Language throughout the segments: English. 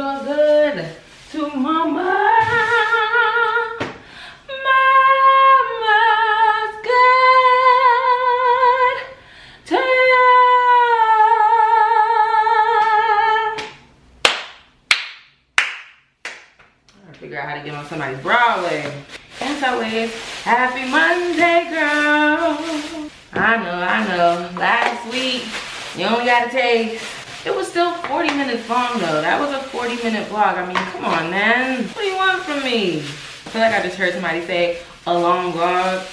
you're good to mama. Mama's good to you. I gotta figure out how to get on somebody's Broadway. As always, happy Monday, girl. I know. Last week, you only got a taste. It was still 40 minutes long though. That was a 40-minute vlog. I mean, come on, man. What do you want from me? I feel like I just heard somebody say a long vlog.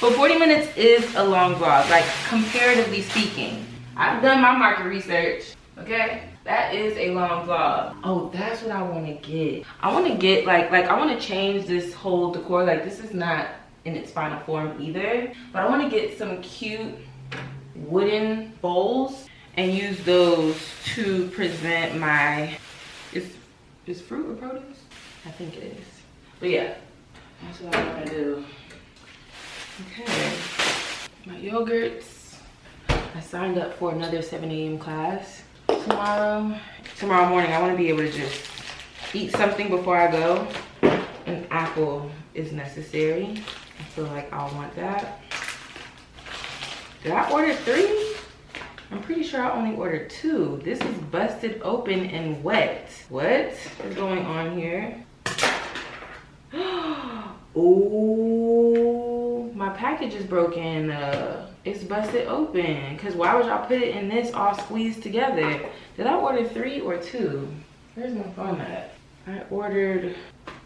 But 40 minutes is a long vlog, like comparatively speaking. I've done my market research, okay? That is a long vlog. Oh, that's what I want to get. I want to get like I want to change this whole decor. Like, this is not in its final form either, but I want to get some cute wooden bowls and use those to present my, is fruit or produce? I think it is. But yeah, that's what I want to do. Okay, my yogurts. I signed up for another 7 a.m. class tomorrow morning. I want to be able to just eat something before I go. An apple is necessary. I feel like I'll want that. Did I order 3? I'm pretty sure I only ordered 2. This is busted open and wet. What is going on here? Oh, my package is broken. It's busted open. Cause why would y'all put it in this all squeezed together? Did I order 3 or 2? Where's my phone at? I ordered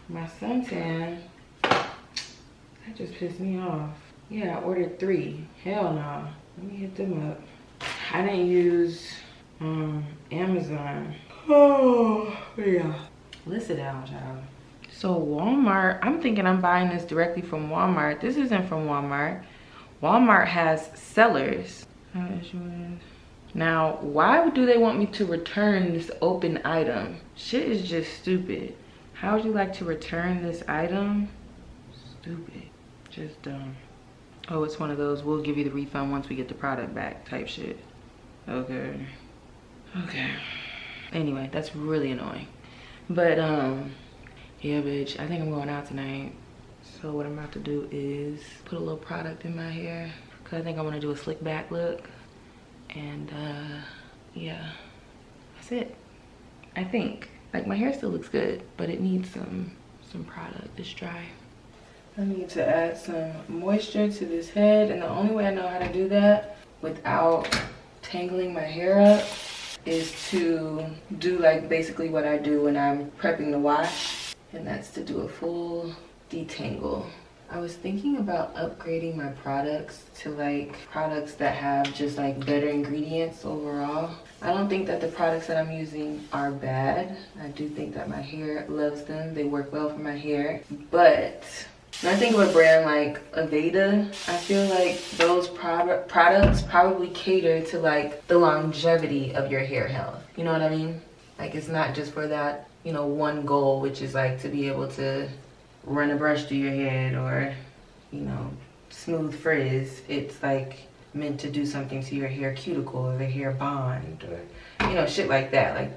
my suntan. That just pissed me off. Yeah, I ordered 3. Hell no. Let me hit them up. I didn't use Amazon. Oh, yeah. Listen down, child. So Walmart, I'm thinking I'm buying this directly from Walmart. This isn't from Walmart. Walmart has sellers. Now, why do they want me to return this open item? Shit is just stupid. How would you like to return this item? Stupid. Just dumb. Oh, it's one of those, we'll give you the refund once we get the product back type shit. Okay. Anyway, that's really annoying. But, yeah, bitch, I think I'm going out tonight. So what I'm about to do is put a little product in my hair. Cause I think I wanna do a slick back look. And, yeah, that's it. I think. Like, my hair still looks good, but it needs some product. It's dry. I need to add some moisture to this head, and the only way I know how to do that without tangling my hair up is to do like basically what I do when I'm prepping the wash, and that's to do a full detangle. I was thinking about upgrading my products to like products that have just like better ingredients overall. I don't think that the products that I'm using are bad. I do think that my hair loves them. They work well for my hair, but when I think of a brand like Aveda, I feel like those products probably cater to like the longevity of your hair health. You know what I mean? Like, it's not just for that, you know, one goal, which is like to be able to run a brush through your head or, you know, smooth frizz. It's like meant to do something to your hair cuticle or the hair bond or, you know, shit like that. Like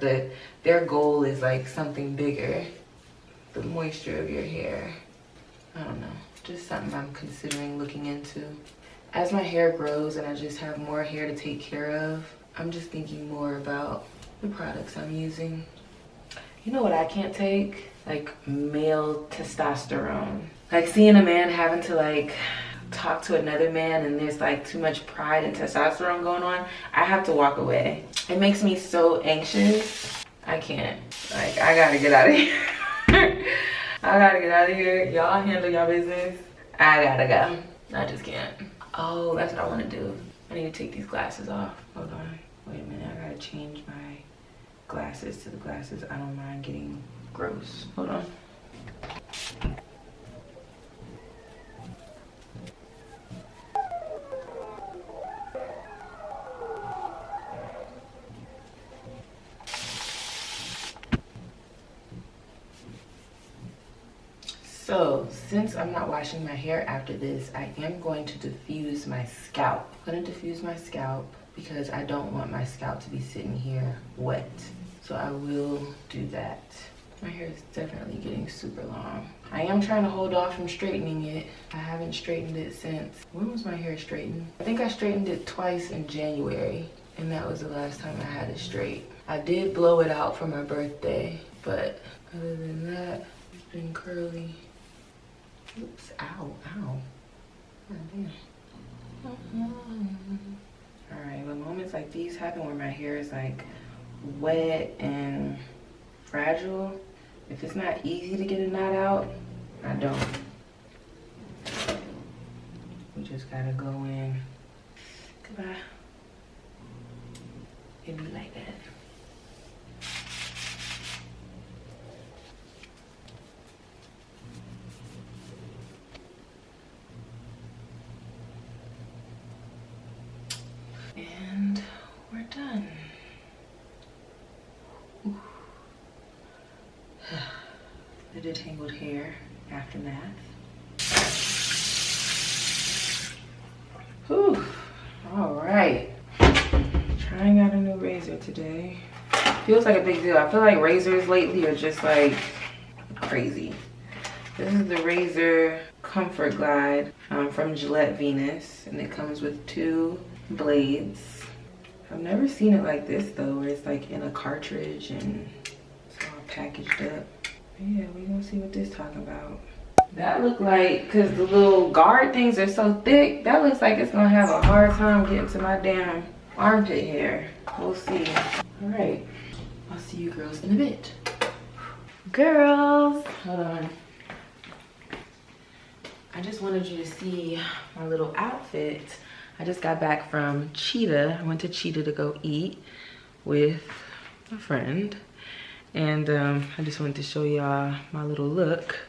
their goal is like something bigger. The moisture of your hair. I don't know, just something I'm considering looking into. As my hair grows and I just have more hair to take care of, I'm just thinking more about the products I'm using. You know what I can't take? Like male testosterone. Like seeing a man having to like talk to another man and there's like too much pride and testosterone going on, I have to walk away. It makes me so anxious. I can't. Like, I gotta get out of here. I gotta get out of here. Y'all handle y'all business. I gotta go. I just can't. Oh, that's what I want to do. I need to take these glasses off. Hold on. Wait a minute. I gotta change my glasses to the glasses I don't mind getting gross. Hold on. So, since I'm not washing my hair after this, I am going to diffuse my scalp. I'm gonna diffuse my scalp because I don't want my scalp to be sitting here wet. So I will do that. My hair is definitely getting super long. I am trying to hold off from straightening it. I haven't straightened it since, when was my hair straightened? I think I straightened it twice in January, and that was the last time I had it straight. I did blow it out for my birthday, but other than that, it's been curly. Oops, ow, ow. Oh, damn. All right, when moments like these happen where my hair is like wet and fragile, if it's not easy to get a knot out, I don't. We just gotta go in. Goodbye. It'd be like that. And we're done. The detangled hair aftermath. Whew. All right. Trying out a new razor today. Feels like a big deal. I feel like razors lately are just like crazy. This is the Razor Comfort Glide from Gillette Venus, and it comes with 2 blades. I've never seen it like this though, where it's like in a cartridge and it's all packaged up. Yeah, we gonna see what this talking about. That look like, cause the little guard things are so thick, that looks like it's gonna have a hard time getting to my damn armpit hair. We'll see. All right, I'll see you girls in a bit. Girls, hold on. I just wanted you to see my little outfit. I just got back from Cheetah. I went to Cheetah to go eat with a friend. And I just wanted to show y'all my little look.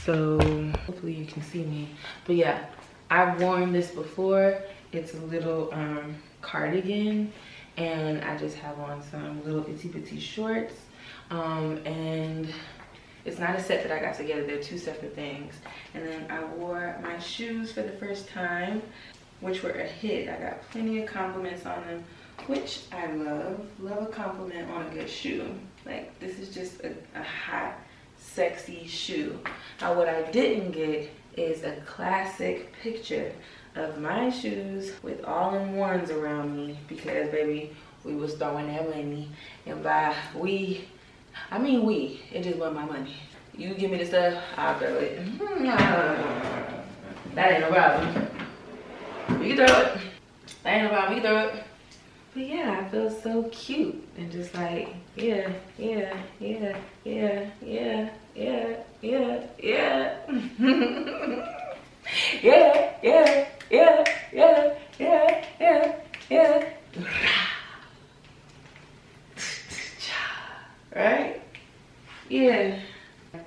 So hopefully you can see me. But yeah, I've worn this before. It's a little cardigan. And I just have on some little itsy bitsy shorts. And it's not a set that I got together. They're 2 separate things. And then I wore my shoes for the first time, which were a hit. I got plenty of compliments on them, which I love. Love a compliment on a good shoe. Like, this is just a hot, sexy shoe. Now, what I didn't get is a classic picture of my shoes with all-in-ones around me, because, baby, we was throwing that money. And by we, I mean we. It just wasn't my money. You give me the stuff, I'll throw it. That ain't no problem. You can throw it. That ain't no problem. You can throw it. But yeah, I feel so cute and just like, yeah, yeah, yeah, yeah, yeah, yeah, yeah, yeah. Yeah, yeah, yeah, yeah, yeah, yeah, yeah. Right? Yeah.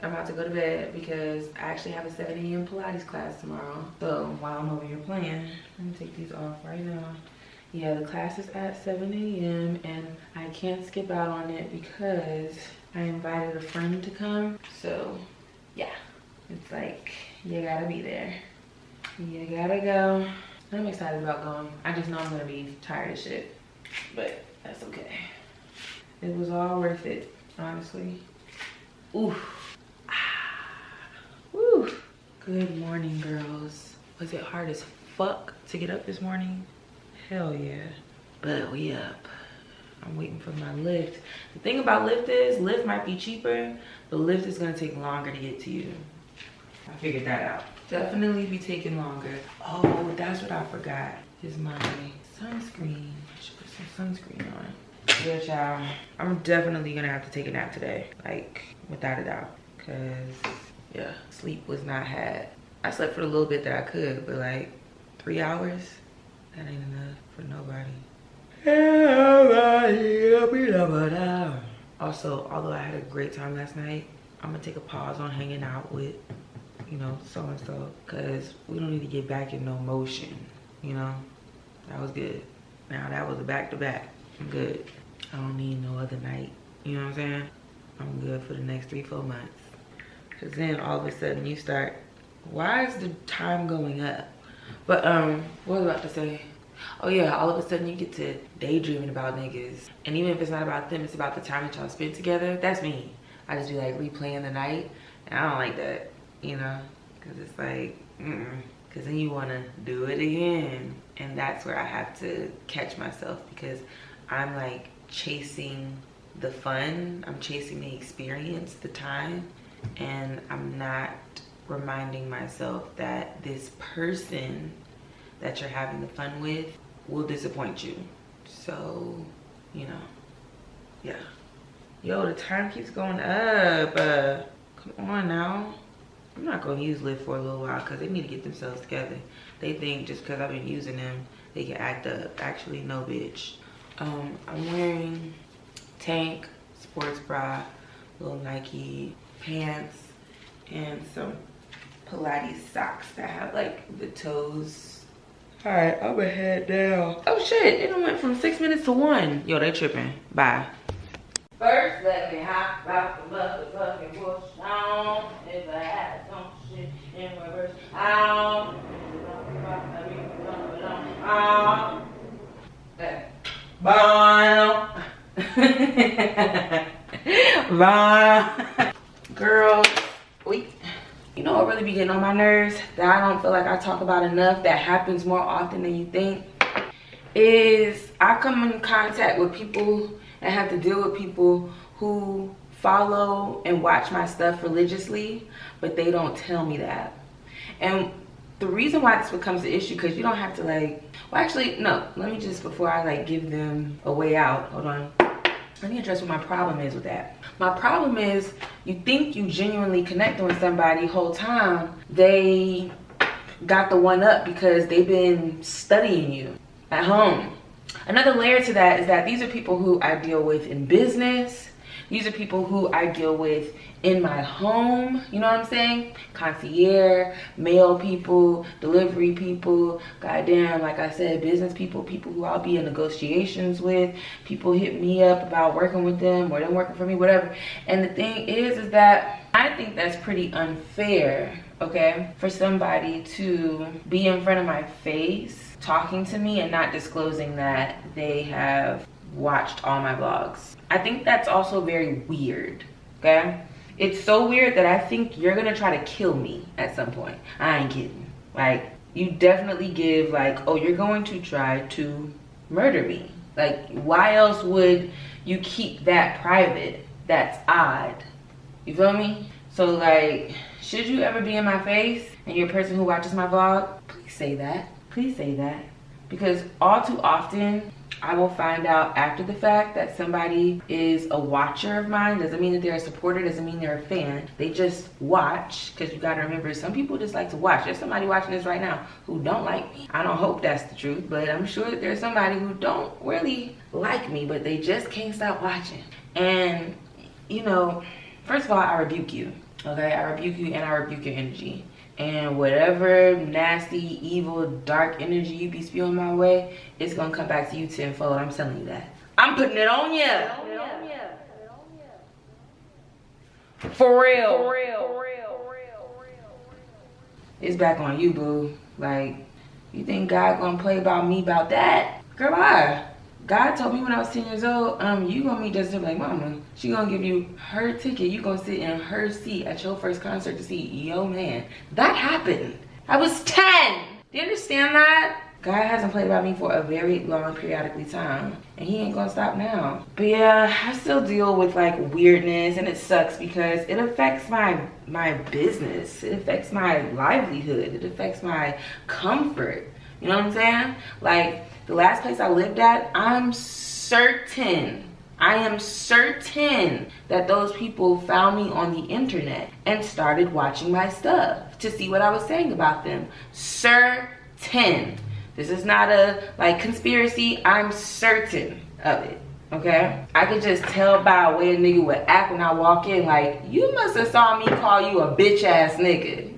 I'm about to go to bed because I actually have a 7 a.m. Pilates class tomorrow. So while I'm over here playing, let me take these off right now. Yeah, the class is at 7 a.m. and I can't skip out on it because I invited a friend to come. So yeah, it's like, you gotta be there. You gotta go. I'm excited about going. I just know I'm gonna be tired as shit, but that's okay. It was all worth it, honestly. Oof. Woo. Good morning, girls. Was it hard as fuck to get up this morning? Hell yeah. But we up. I'm waiting for my Lyft. The thing about Lyft is, Lyft might be cheaper, but Lyft is gonna take longer to get to you. I figured that out. Definitely be taking longer. Oh, that's what I forgot. Is my sunscreen. I should put some sunscreen on. Yeah, child. I'm definitely gonna have to take a nap today. Like, without a doubt. Cause, yeah, sleep was not had. I slept for a little bit that I could, but like 3 hours, that ain't enough for nobody. Also, although I had a great time last night, I'm gonna take a pause on hanging out with, you know, so-and-so, cause we don't need to get back in no motion, you know? That was good. Now that was a back-to-back. I'm good. I don't need no other night, you know what I'm saying? I'm good for the next 3-4 months. Cause then all of a sudden you start, why is the time going up? But what was I about to say? Oh yeah, all of a sudden you get to daydreaming about niggas. And even if it's not about them, it's about the time that y'all spent together. That's me. I just be like replaying the night. And I don't like that, you know? Cause it's like, cause then you wanna do it again. And that's where I have to catch myself, because I'm like chasing the fun. I'm chasing the experience, the time. And I'm not reminding myself that this person that you're having the fun with will disappoint you. So, you know, yeah. Yo, the time keeps going up. Come on now. I'm not gonna use Lyft for a little while because they need to get themselves together. They think just because I've been using them, they can act up. Actually, no, bitch. I'm wearing tank, sports bra, little Nike pants, and some Pilates socks that have like the toes. All right, I'm gonna head down. Oh shit, it went from 6 minutes to 1. Yo, they tripping. Bye. First, let me hop out the motherfucking bush down. If I had some shit in reverse, bye. Bye. Girl, you know what really be getting on my nerves that I don't feel like I talk about enough, that happens more often than you think, is I come in contact with people and have to deal with people who follow and watch my stuff religiously, but they don't tell me that. And the reason why this becomes an issue, because you don't have to like, well actually, no, let me just, before I like give them a way out, hold on. Let me address what my problem is with that. My problem is, you think you genuinely connecting with somebody whole time, they got the one up because they've been studying you at home. Another layer to that is that these are people who I deal with in business. These are people who I deal with in my home, you know what I'm saying? Concierge, mail people, delivery people, goddamn, like I said, business people, people who I'll be in negotiations with, people hit me up about working with them or them working for me, whatever. And the thing is that I think that's pretty unfair, okay? For somebody to be in front of my face talking to me and not disclosing that they have watched all my vlogs. I think that's also very weird, okay? It's so weird that I think you're gonna try to kill me at some point. I ain't kidding. Like, you definitely give like, oh, you're going to try to murder me. Like, why else would you keep that private? That's odd. You feel me? So like, should you ever be in my face and you're a person who watches my vlog, please say that. Please say that. Because all too often, I will find out after the fact that somebody is a watcher of mine. Doesn't mean that they're a supporter, doesn't mean they're a fan. They just watch, because you gotta remember, some people just like to watch. There's somebody watching this right now who don't like me. I don't hope that's the truth, but I'm sure that there's somebody who don't really like me, but they just can't stop watching. And, you know, first of all, I rebuke you, okay? I rebuke you and I rebuke your energy. And whatever nasty, evil, dark energy you be spewing my way, it's gonna come back to you tenfold. I'm telling you that. I'm putting it on ya. For real. It's back on you, boo. Like, you think God gonna play about me about that? Girl, bye. God told me when I was 10 years old, you gonna meet Justin like mama. She gonna give you her ticket. You gonna sit in her seat at your first concert to see yo man. That happened. I was 10. Do you understand that? God hasn't played about me for a very long periodically time. And he ain't gonna stop now. But yeah, I still deal with like weirdness, and it sucks because it affects my business. It affects my livelihood. It affects my comfort. You know what I'm saying? Like, the last place I lived at, I am certain that those people found me on the internet and started watching my stuff to see what I was saying about them. Certain. This is not a like conspiracy. I'm certain of it. Okay? I could just tell by the way a nigga would act when I walk in, like, you must have saw me call you a bitch ass nigga.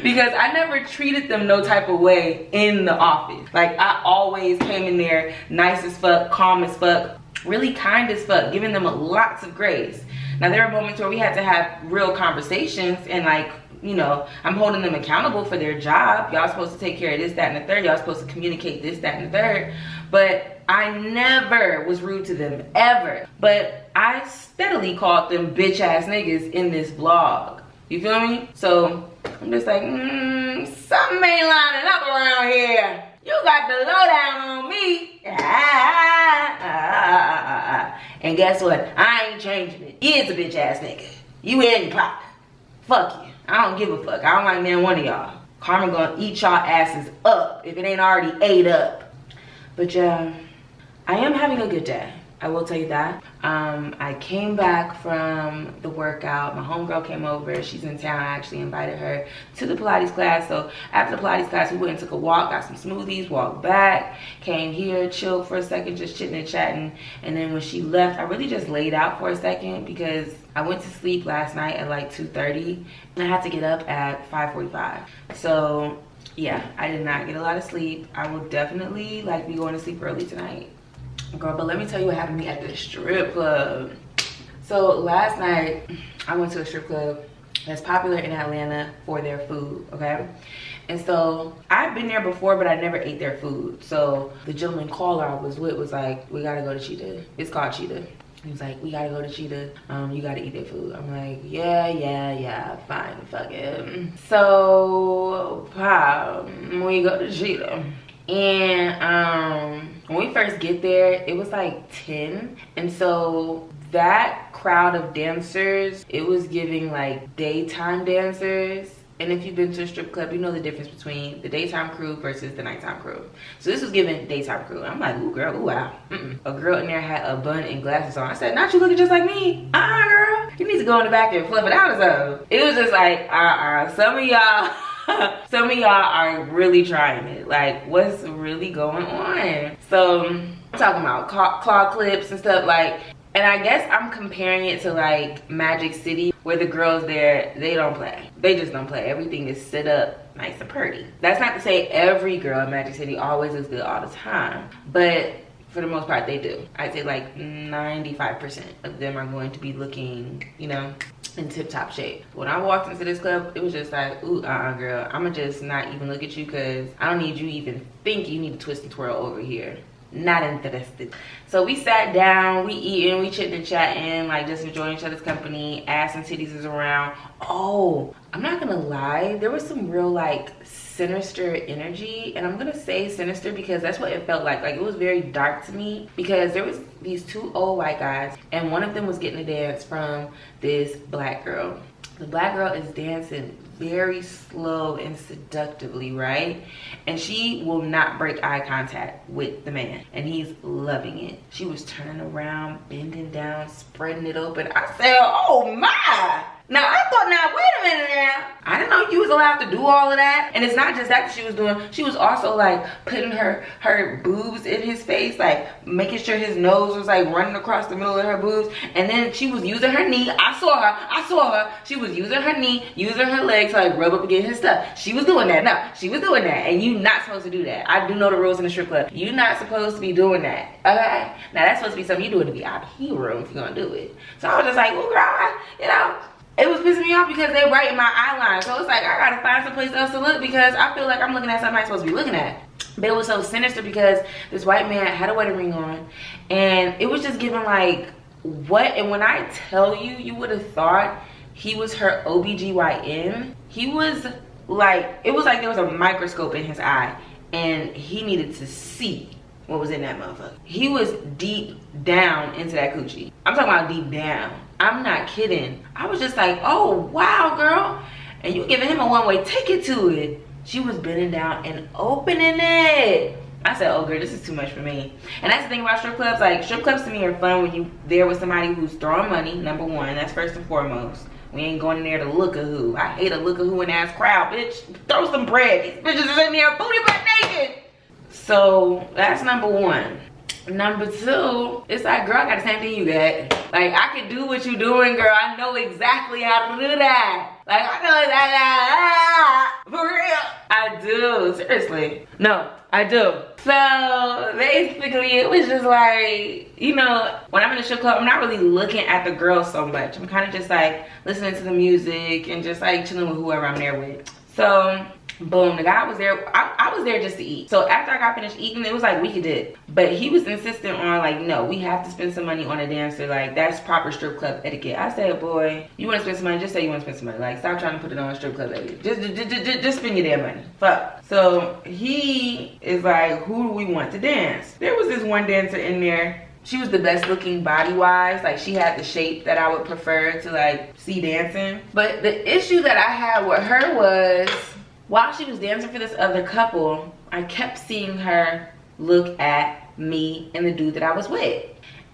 Because I never treated them no type of way in the office. Like, I always came in there nice as fuck, calm as fuck, really kind as fuck, giving them lots of grace. Now there are moments where we had to have real conversations and like, you know, I'm holding them accountable for their job. Y'all supposed to take care of this, that, and the third. Y'all supposed to communicate this, that, and the third. But I never was rude to them, ever. But I steadily called them bitch ass niggas in this vlog. You feel me? So I'm just like, something ain't lining up around here. You got the lowdown on me. And guess what? I ain't changing it. You is a bitch ass nigga. You and your partner. Fuck you. I don't give a fuck. I don't like neither one of y'all. Karma gonna eat y'all asses up if it ain't already ate up. But yeah, I am having a good day. I will tell you that. I came back from the workout. My homegirl came over. She's in town. I actually invited her to the Pilates class. So after the Pilates class, we went and took a walk, got some smoothies, walked back, came here, chilled for a second, just chitting and chatting. And then when she left, I really just laid out for a second because I went to sleep last night at like 2:30 and I had to get up at 5:45. So yeah, I did not get a lot of sleep. I will definitely like be going to sleep early tonight. Girl, but let me tell you what happened to me at the strip club. So last night, I went to a strip club that's popular in Atlanta for their food, okay? And so I've been there before, but I never ate their food. So the gentleman caller I was with was like, we gotta go to Cheetah. It's called Cheetah. He was like, we gotta go to Cheetah. You gotta eat their food. I'm like, yeah, fine, fuck it. So, we go to Cheetah. And when we first get there, it was like 10. And so that crowd of dancers, it was giving like daytime dancers. And if you've been to a strip club, you know the difference between the daytime crew versus the nighttime crew. So this was giving daytime crew. I'm like, ooh, girl, ooh, wow. A girl in there had a bun and glasses on. I said, not you looking just like me. Girl. You need to go in the back and fluff it out or something. It was just like, some of y'all... Some of y'all are really trying it. Like, what's really going on? So, I'm talking about claw clips and stuff like, and I guess I'm comparing it to like Magic City where the girls there, they don't play. They just don't play. Everything is set up nice and pretty. That's not to say every girl in Magic City always looks good all the time, but for the most part they do. I'd say like 95% of them are going to be looking, you know, in tip-top shape. When I walked into this club, it was just like, ooh, girl, I'ma just not even look at you because I don't need you even think you need to twist and twirl over here. Not interested. So we sat down, we eating, we chitting and chatting, like just enjoying each other's company. Ass and titties is around. Oh, I'm not gonna lie, there was some real like sinister energy, and I'm gonna say sinister because that's what it felt like. Like, it was very dark to me because there was these two old white guys and one of them was getting a dance from this black girl. The black girl is dancing very slow and seductively, right? And she will not break eye contact with the man, and he's loving it. She was turning around, bending down, spreading it open. I said, oh my! Now, I thought, now, wait a minute now. I didn't know you was allowed to do all of that. And it's not just that she was doing. She was also, like, putting her boobs in his face, like, making sure his nose was, like, running across the middle of her boobs. And then she was using her knee. I saw her. She was using her knee, using her legs to, like, rub up against his stuff. She was doing that. No, she was doing that. And you not supposed to do that. I do know the rules in the strip club. You not supposed to be doing that. Okay? Now, that's supposed to be something you do in the VIP room if you're going to do it. So I was just like, oh, girl, you know. It was pissing me off because they right in my eye line. So it's like, I gotta find someplace else to look because I feel like I'm looking at something I'm supposed to be looking at. But it was so sinister because this white man had a wedding ring on. And it was just giving like, what? And when I tell you, you would have thought he was her OBGYN. He was like, it was like there was a microscope in his eye. And he needed to see what was in that motherfucker. He was deep down into that coochie. I'm talking about deep down. I'm not kidding. I was just like, oh, wow, girl. And you giving him a one-way ticket to it. She was bending down and opening it. I said, oh, girl, this is too much for me. And that's the thing about strip clubs. Like, strip clubs to me are fun when you there with somebody who's throwing money, number one. That's first and foremost. We ain't going in there to look-a-who. I hate a look-a-who in ass crowd, bitch. Throw some bread. These bitches is in there booty butt naked. So, that's number one. Number two, it's like, girl, I got the same thing you got. Like, I can do what you doing, girl. I know exactly how to do that. Like, I know that. For real. I do. Seriously. No, I do. So, basically, it was just like, you know, when I'm in a strip club, I'm not really looking at the girls so much. I'm kind of just like listening to the music and just like chilling with whoever I'm there with. So, boom, the guy was there. I was there just to eat. So after I got finished eating, it was like we could dip. But he was insistent on like, no, we have to spend some money on a dancer. Like, that's proper strip club etiquette. I said, boy, you want to spend some money? Just say you want to spend some money. Like, stop trying to put it on strip club etiquette. Just spend your damn money. Fuck. So he is like, who do we want to dance? There was this one dancer in there. She was the best looking body wise. Like, she had the shape that I would prefer to like see dancing. But the issue that I had with her was, while she was dancing for this other couple, I kept seeing her look at me and the dude that I was with.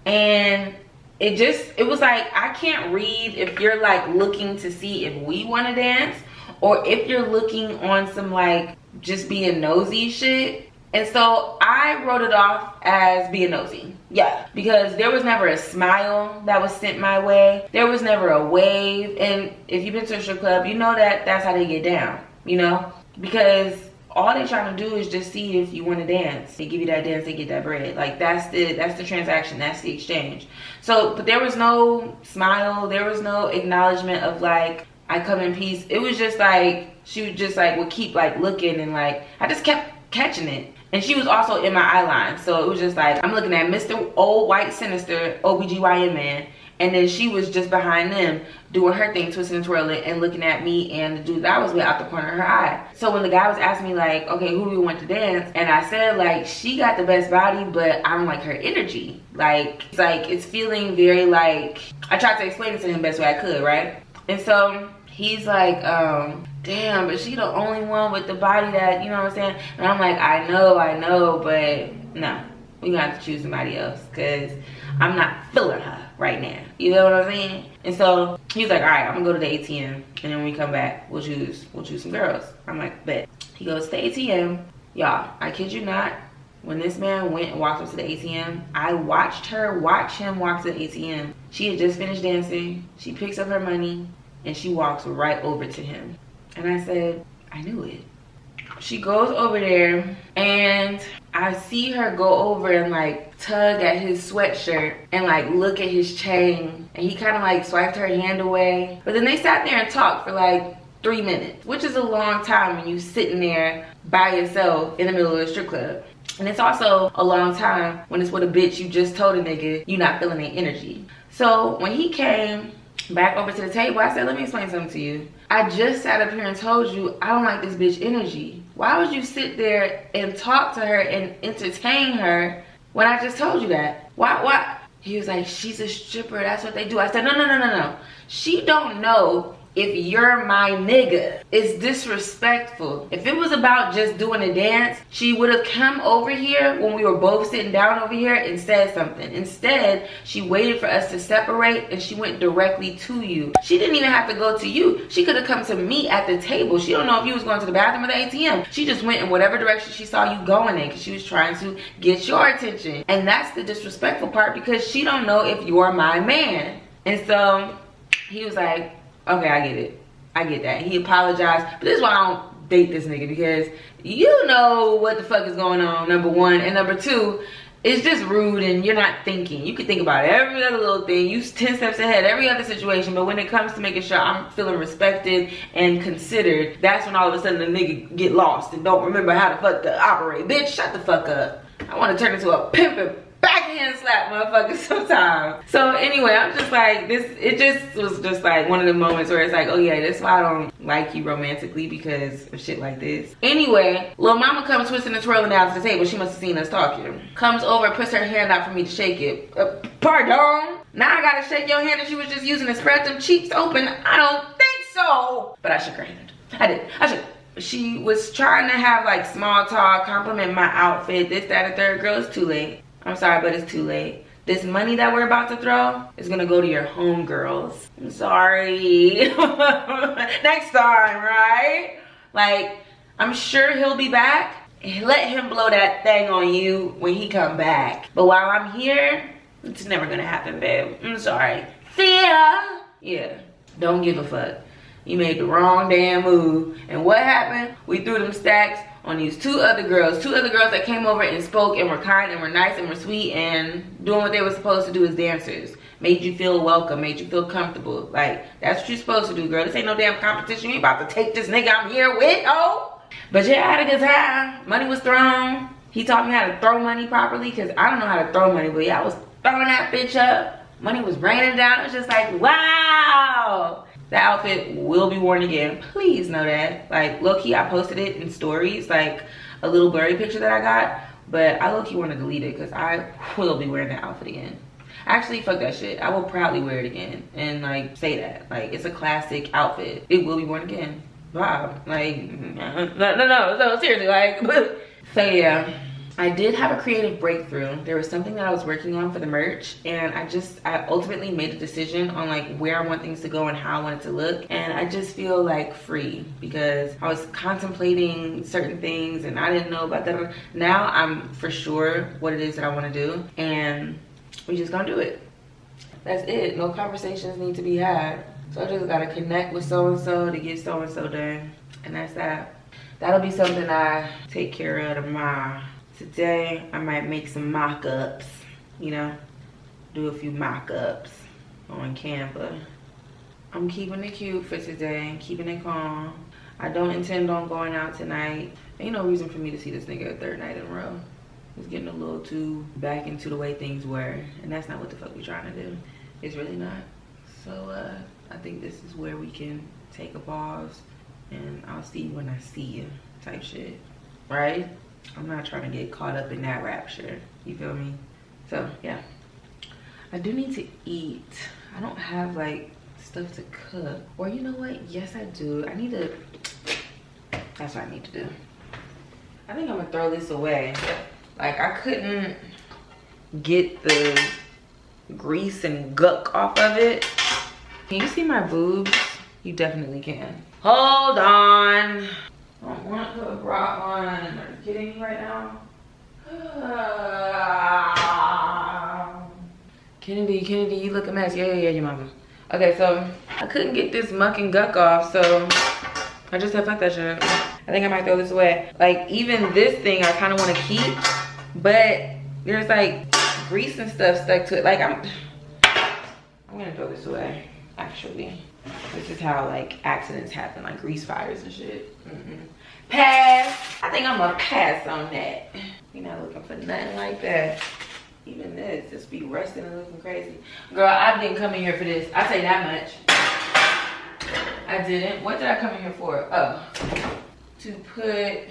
And it was like, I can't read if you're like looking to see if we want to dance or if you're looking on some like just being nosy shit. And so I wrote it off as being nosy. Yeah, because there was never a smile that was sent my way. There was never a wave. And if you've been to a strip club, you know that that's how they get down. You know, because all they're trying to do is just see if you want to dance. They give you that dance, they get that bread. Like, that's the transaction, that's the exchange. So, but there was no smile, there was no acknowledgement of like, I come in peace. It was just like, she would just like, would keep like looking, and like, I just kept catching it. And she was also in my eye line. So it was just like, I'm looking at Mr. Old White Sinister, OBGYN man. And then she was just behind them doing her thing, twisting and twirling, and looking at me and the dude that I was with out the corner of her eye. So when the guy was asking me like, okay, who do we want to dance? And I said like, she got the best body, but I don't like her energy. Like, it's feeling very like, I tried to explain it to him best way I could, right? And so he's like, damn, but she the only one with the body that, you know what I'm saying? And I'm like, I know, but no, we gonna have to choose somebody else, because I'm not feeling her right now. You know what I'm saying? And so he's like, all right, I'm gonna go to the ATM, and then when we come back, we'll choose some girls. I'm like, bet. He goes to the ATM. Y'all, I kid you not, when this man went and walked up to the ATM, I watched her watch him walk to the ATM. She had just finished dancing. She picks up her money and she walks right over to him. And I said, I knew it. She goes over there and I see her go over and like tug at his sweatshirt and like look at his chain, and he kind of like swiped her hand away. But then they sat there and talked for like 3 minutes, which is a long time when you sitting there by yourself in the middle of a strip club. And it's also a long time when it's with a bitch you just told a nigga you not feeling their energy. So when he came back over to the table, I said, let me explain something to you. I just sat up here and told you I don't like this bitch energy. Why would you sit there and talk to her and entertain her when I just told you that? Why? He was like, she's a stripper, that's what they do. I said, no. She don't know if you're my nigga. It's disrespectful. If it was about just doing a dance, she would have come over here when we were both sitting down over here and said something. Instead, she waited for us to separate and she went directly to you. She didn't even have to go to you. She could have come to me at the table. She don't know if you was going to the bathroom or the ATM. She just went in whatever direction she saw you going in because she was trying to get your attention. And that's the disrespectful part, because she don't know if you're my man. And so he was like, okay, I get it. I get that. He apologized. But this is why I don't date this nigga, because you know what the fuck is going on, number one. And number two, it's just rude and you're not thinking. You could think about every other little thing. You 10 steps ahead, every other situation. But when it comes to making sure I'm feeling respected and considered, that's when all of a sudden the nigga get lost and don't remember how the fuck to operate. Bitch, shut the fuck up. I want to turn into a pimpin' backhand slap motherfucker sometimes. So anyway, I'm just like, it just was just like one of the moments where it's like, oh yeah, that's why I don't like you romantically, because of shit like this. Anyway, little mama comes twisting and twirling down to the table. She must have seen us talking. Comes over, puts her hand out for me to shake it. Pardon? Now I gotta shake your hand that she was just using to spread them cheeks open? I don't think so. But I shook her hand. I did. I shook. She was trying to have like small talk, compliment my outfit, this, that, and third. Girl, it's too late. I'm sorry, but it's too late. This money that we're about to throw is gonna go to your homegirls. I'm sorry. Next time, right? Like, I'm sure he'll be back. Let him blow that thing on you when he come back. But while I'm here, It's never gonna happen, babe. I'm sorry. See ya. Yeah, don't give a fuck. You made the wrong damn move. And what happened? We threw them stacks on these two other girls that came over and spoke and were kind and were nice and were sweet and doing what they were supposed to do as dancers. Made you feel welcome, made you feel comfortable. Like, that's what you're supposed to do, girl. This ain't no damn competition. You ain't about to take this nigga I'm here with, oh. But yeah, I had a good time. Money was thrown. He taught me how to throw money properly, because I don't know how to throw money, but yeah, I was throwing that bitch up. Money was raining down. It was just like, wow. The outfit will be worn again. Please know that. Like, low-key, I posted it in stories, like a little blurry picture that I got. But I low-key want to delete it because I will be wearing that outfit again. Actually, fuck that shit. I will proudly wear it again and like say that. Like, it's a classic outfit. It will be worn again. Wow. Like, no, seriously, like, so yeah. I did have a creative breakthrough. There was something that I was working on for the merch, and I ultimately made a decision on like where I want things to go and how I want it to look. And I just feel like free, because I was contemplating certain things and I didn't know about that. Now I'm for sure what it is that I want to do, and we just gonna do it. That's it. No conversations need to be had. So I just gotta connect with so-and-so to get so-and-so done, and that's that. That'll be something I take care of tomorrow. Today, I might make some mock-ups, you know, do a few mock-ups on Canva. I'm keeping it cute for today, keeping it calm. I don't intend on going out tonight. Ain't no reason for me to see this nigga a third night in a row. He's getting a little too back into the way things were, and that's not what the fuck we trying to do. It's really not. So, I think this is where we can take a pause, and I'll see you when I see you type shit, right? I'm not trying to get caught up in that rapture. You feel me? So, yeah. I do need to eat. I don't have, like, stuff to cook. Or you know what? Yes, I do. I need to... That's what I need to do. I think I'm gonna throw this away. Like, I couldn't get the grease and guck off of it. Can you see my boobs? You definitely can. Hold on. I don't want to put a bra on. Are you kidding me right now? Kennedy, you look a mess. Yeah, your mama. Okay, so I couldn't get this muck and guck off, so I just said fuck that shit. I think I might throw this away. Like, even this thing I kind of want to keep, but there's like grease and stuff stuck to it. Like, I'm gonna throw this away, actually. This is how like accidents happen, like grease fires and shit. Pass. I think I'm gonna pass on that. You're not looking for nothing like that. Even this, just be rusting and looking crazy. Girl, I didn't come in here for this. I say that much. I didn't. What did I come in here for? Oh, to put.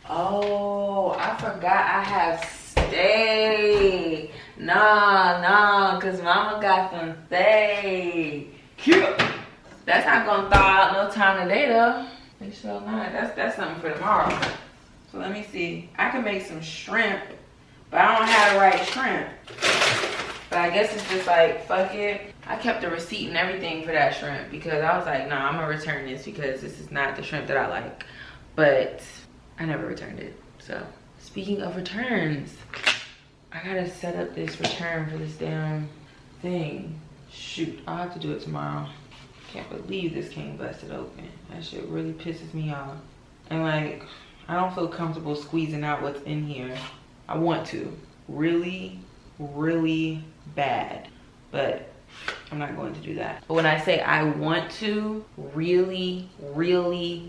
Oh, I forgot I have steak. Nah, cause mama got some steak. Cute. That's not gonna thaw out no time today though. It's so not. That's something for tomorrow. So let me see. I can make some shrimp, but I don't have the right shrimp. But I guess it's just like, fuck it. I kept the receipt and everything for that shrimp because I was like, nah, I'm gonna return this because this is not the shrimp that I like. But I never returned it. So speaking of returns, I gotta set up this return for this damn thing. Shoot, I'll have to do it tomorrow. Can't believe this came busted open. That shit really pisses me off. And like, I don't feel comfortable squeezing out what's in here. I want to, really bad, but I'm not going to do that. But when I say I want to really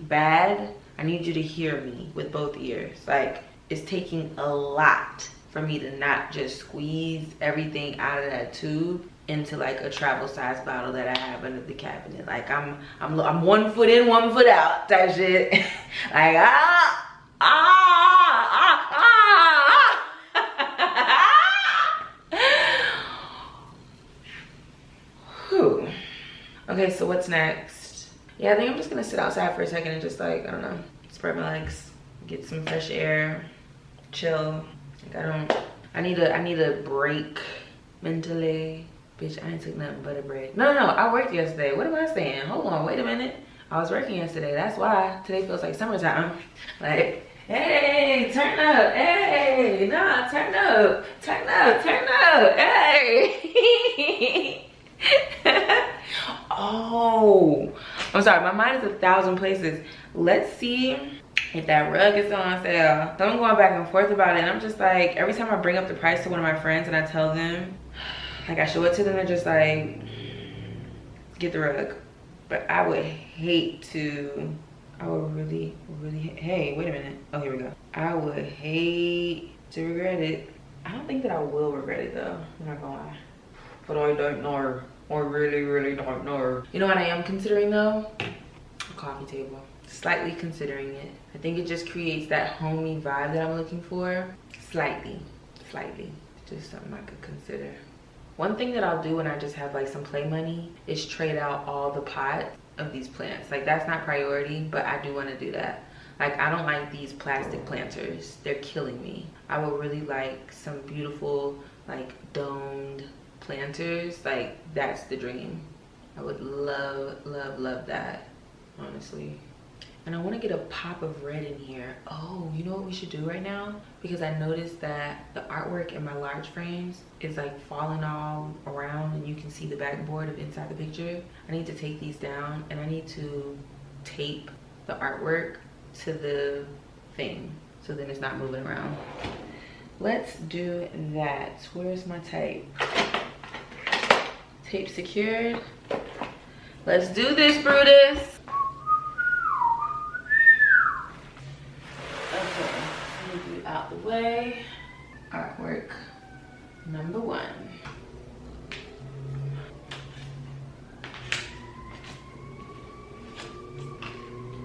bad, I need you to hear me with both ears. Like, it's taking a lot for me to not just squeeze everything out of that tube into like a travel size bottle that I have under the cabinet. Like, I'm 1 foot in, 1 foot out type shit. Like, Whew. Okay, so what's next? Yeah, I think I'm just gonna sit outside for a second and just like, I don't know, spread my legs, get some fresh air, chill. Like, I need a break mentally. Bitch, I ain't took nothing but a break. No, I worked yesterday. What am I saying? Hold on, wait a minute. I was working yesterday. That's why today feels like summertime. Like, Hey, turn up. Hey, nah, turn up. Turn up, turn up. Hey. Oh, I'm sorry, my mind is 1,000 places. Let's see if that rug is on sale. So I'm going back and forth about it, and I'm just like, every time I bring up the price to one of my friends and I tell them, like I show it to them, they're just like, get the rug. But I would hate to, I would really, hey, wait a minute. Oh, here we go. I would hate to regret it. I don't think that I will regret it though, I'm not gonna lie. But I don't know. I really don't know. You know what I am considering though? A coffee table. Slightly considering it. I think it just creates that homey vibe that I'm looking for. Slightly. Just something I could consider. One thing that I'll do when I just have like some play money is trade out all the pots of these plants. Like that's not priority, but I do want to do that. Like I don't like these plastic planters. They're killing me. I would really like some beautiful like domed planters. Like that's the dream. I would love that, honestly. And I want to get a pop of red in here. Oh, you know what we should do right now? Because I noticed that the artwork in my large frames is like falling all around and you can see the backboard of inside the picture. I need to take these down and I need to tape the artwork to the thing so then it's not moving around. Let's do that. Where's my tape? Tape secured. Let's do this, Brutus. Out the way. Artwork number 1.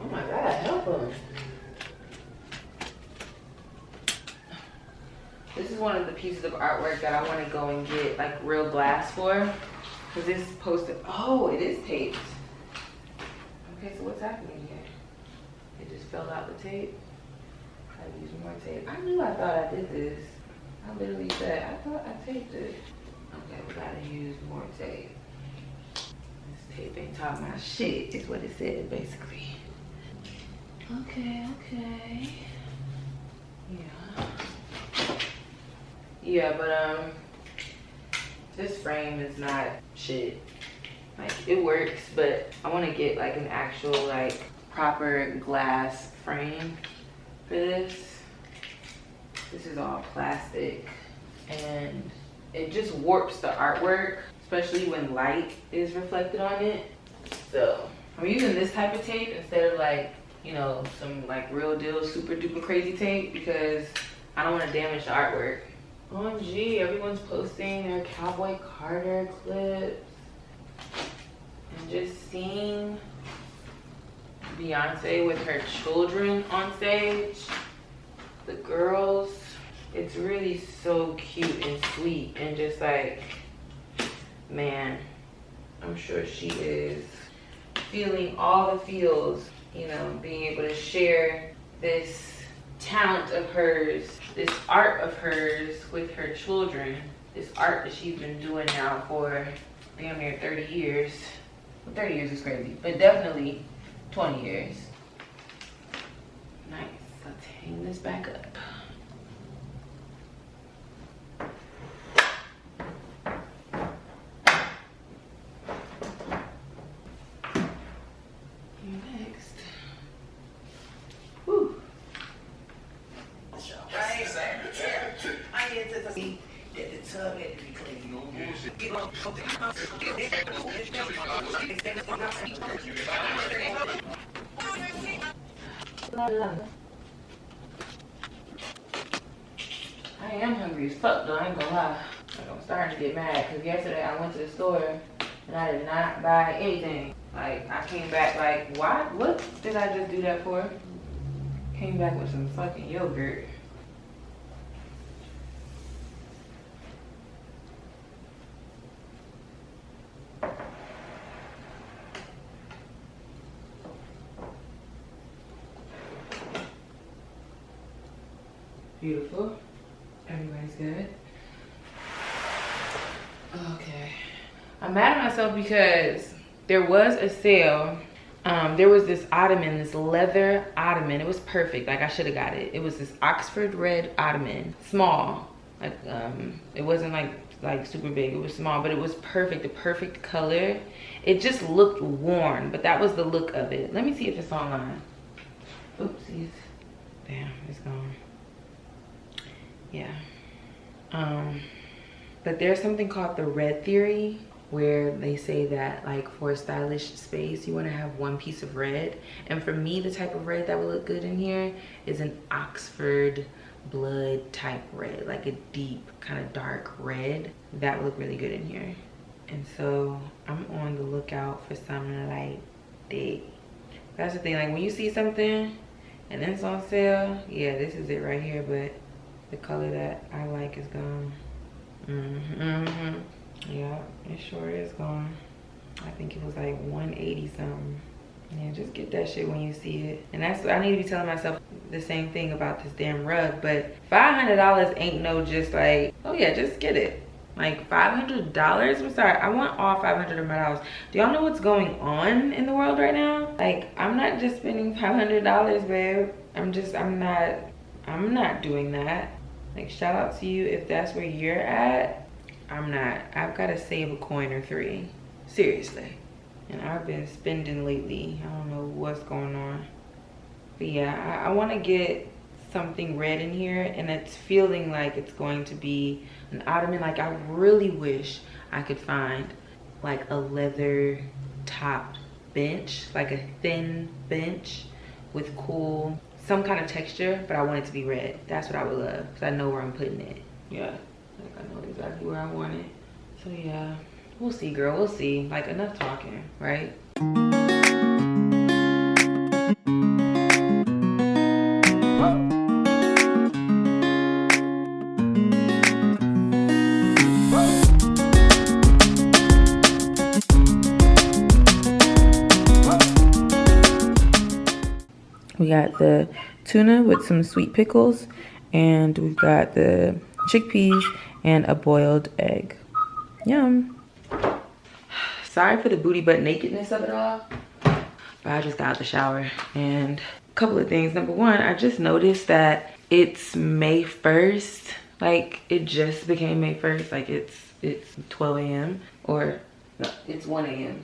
Oh my God, help him. This is one of the pieces of artwork that I want to go and get like real glass for. Because this posted, oh, it is taped. Okay, so what's happening here? It just fell out the tape. I use more tape. I knew I thought I did this. I literally said, I thought I taped it. Okay, we gotta use more tape. This tape ain't talking my shit, is what it said, basically. Okay. Yeah, but this frame is not shit. Like, it works, but I wanna get like an actual, like, proper glass frame for this. This is all plastic and it just warps the artwork, especially when light is reflected on it. So I'm using this type of tape instead of like, you know, some like real deal super duper crazy tape because I don't want to damage the artwork. OMG, everyone's posting their Cowboy Carter clips and just seeing Beyonce with her children on stage, the girls, it's really so cute and sweet and just like, man, I'm sure she is feeling all the feels, you know, being able to share this talent of hers, this art of hers with her children, this art that she's been doing now for damn near 30 years. Well, 30 years is crazy, but definitely 20 years. Nice. Let's hang this back up. Next. Woo. I am hungry as fuck though, I ain't gonna lie. Like, I'm starting to get mad because yesterday I went to the store and I did not buy anything. Like, I came back like, what did I just do that for? Came back with some fucking yogurt. Beautiful. Everybody's good. Okay. I'm mad at myself because there was a sale There was this ottoman, this leather ottoman. It was perfect. Like, I should have got it. It was this Oxford red ottoman, small. Like, it wasn't like super big. It was small, but it was perfect. The perfect color. It just looked worn, but that was the look of it. Let me see if it's online. Oopsies. Damn, it's gone. Yeah. But there's something called the red theory, where they say that, like, for a stylish space, you want to have one piece of red. And for me, the type of red that would look good in here is an Oxford blood type red, like a deep kind of dark red. That would look really good in here. And so I'm on the lookout for something like that. That's the thing, like, when you see something and then it's on sale, yeah, this is it right here, but the color that I like is gone. Yeah, it sure is gone. I think it was like 180 something. Yeah, just get that shit when you see it. And that's what I need to be telling myself, the same thing about this damn rug. But $500 ain't no just like, oh yeah, just get it. Like $500? I'm sorry, I want all 500 of my dollars. Do y'all know what's going on in the world right now? Like, I'm not just spending $500, babe. I'm not doing that. Like, shout out to you if that's where you're at. I'm not. I've got to save a coin or three. Seriously. And I've been spending lately. I don't know what's going on. But yeah, I want to get something red in here, and it's feeling like it's going to be an ottoman. Like, I really wish I could find like a leather topped bench, like a thin bench with cool, some kind of texture, but I want it to be red. That's what I would love, because I know where I'm putting it. Yeah, like, I know exactly where I want it. So yeah, we'll see, girl, we'll see. Like, enough talking, right? We got the tuna with some sweet pickles, and we've got the chickpeas and a boiled egg. Yum. Sorry for the booty butt nakedness of it all, but I just got out the shower. And a couple of things. Number one, I just noticed that it's May 1st. Like, it just became May 1st. Like, it's 12 a.m. or no, it's 1 a.m.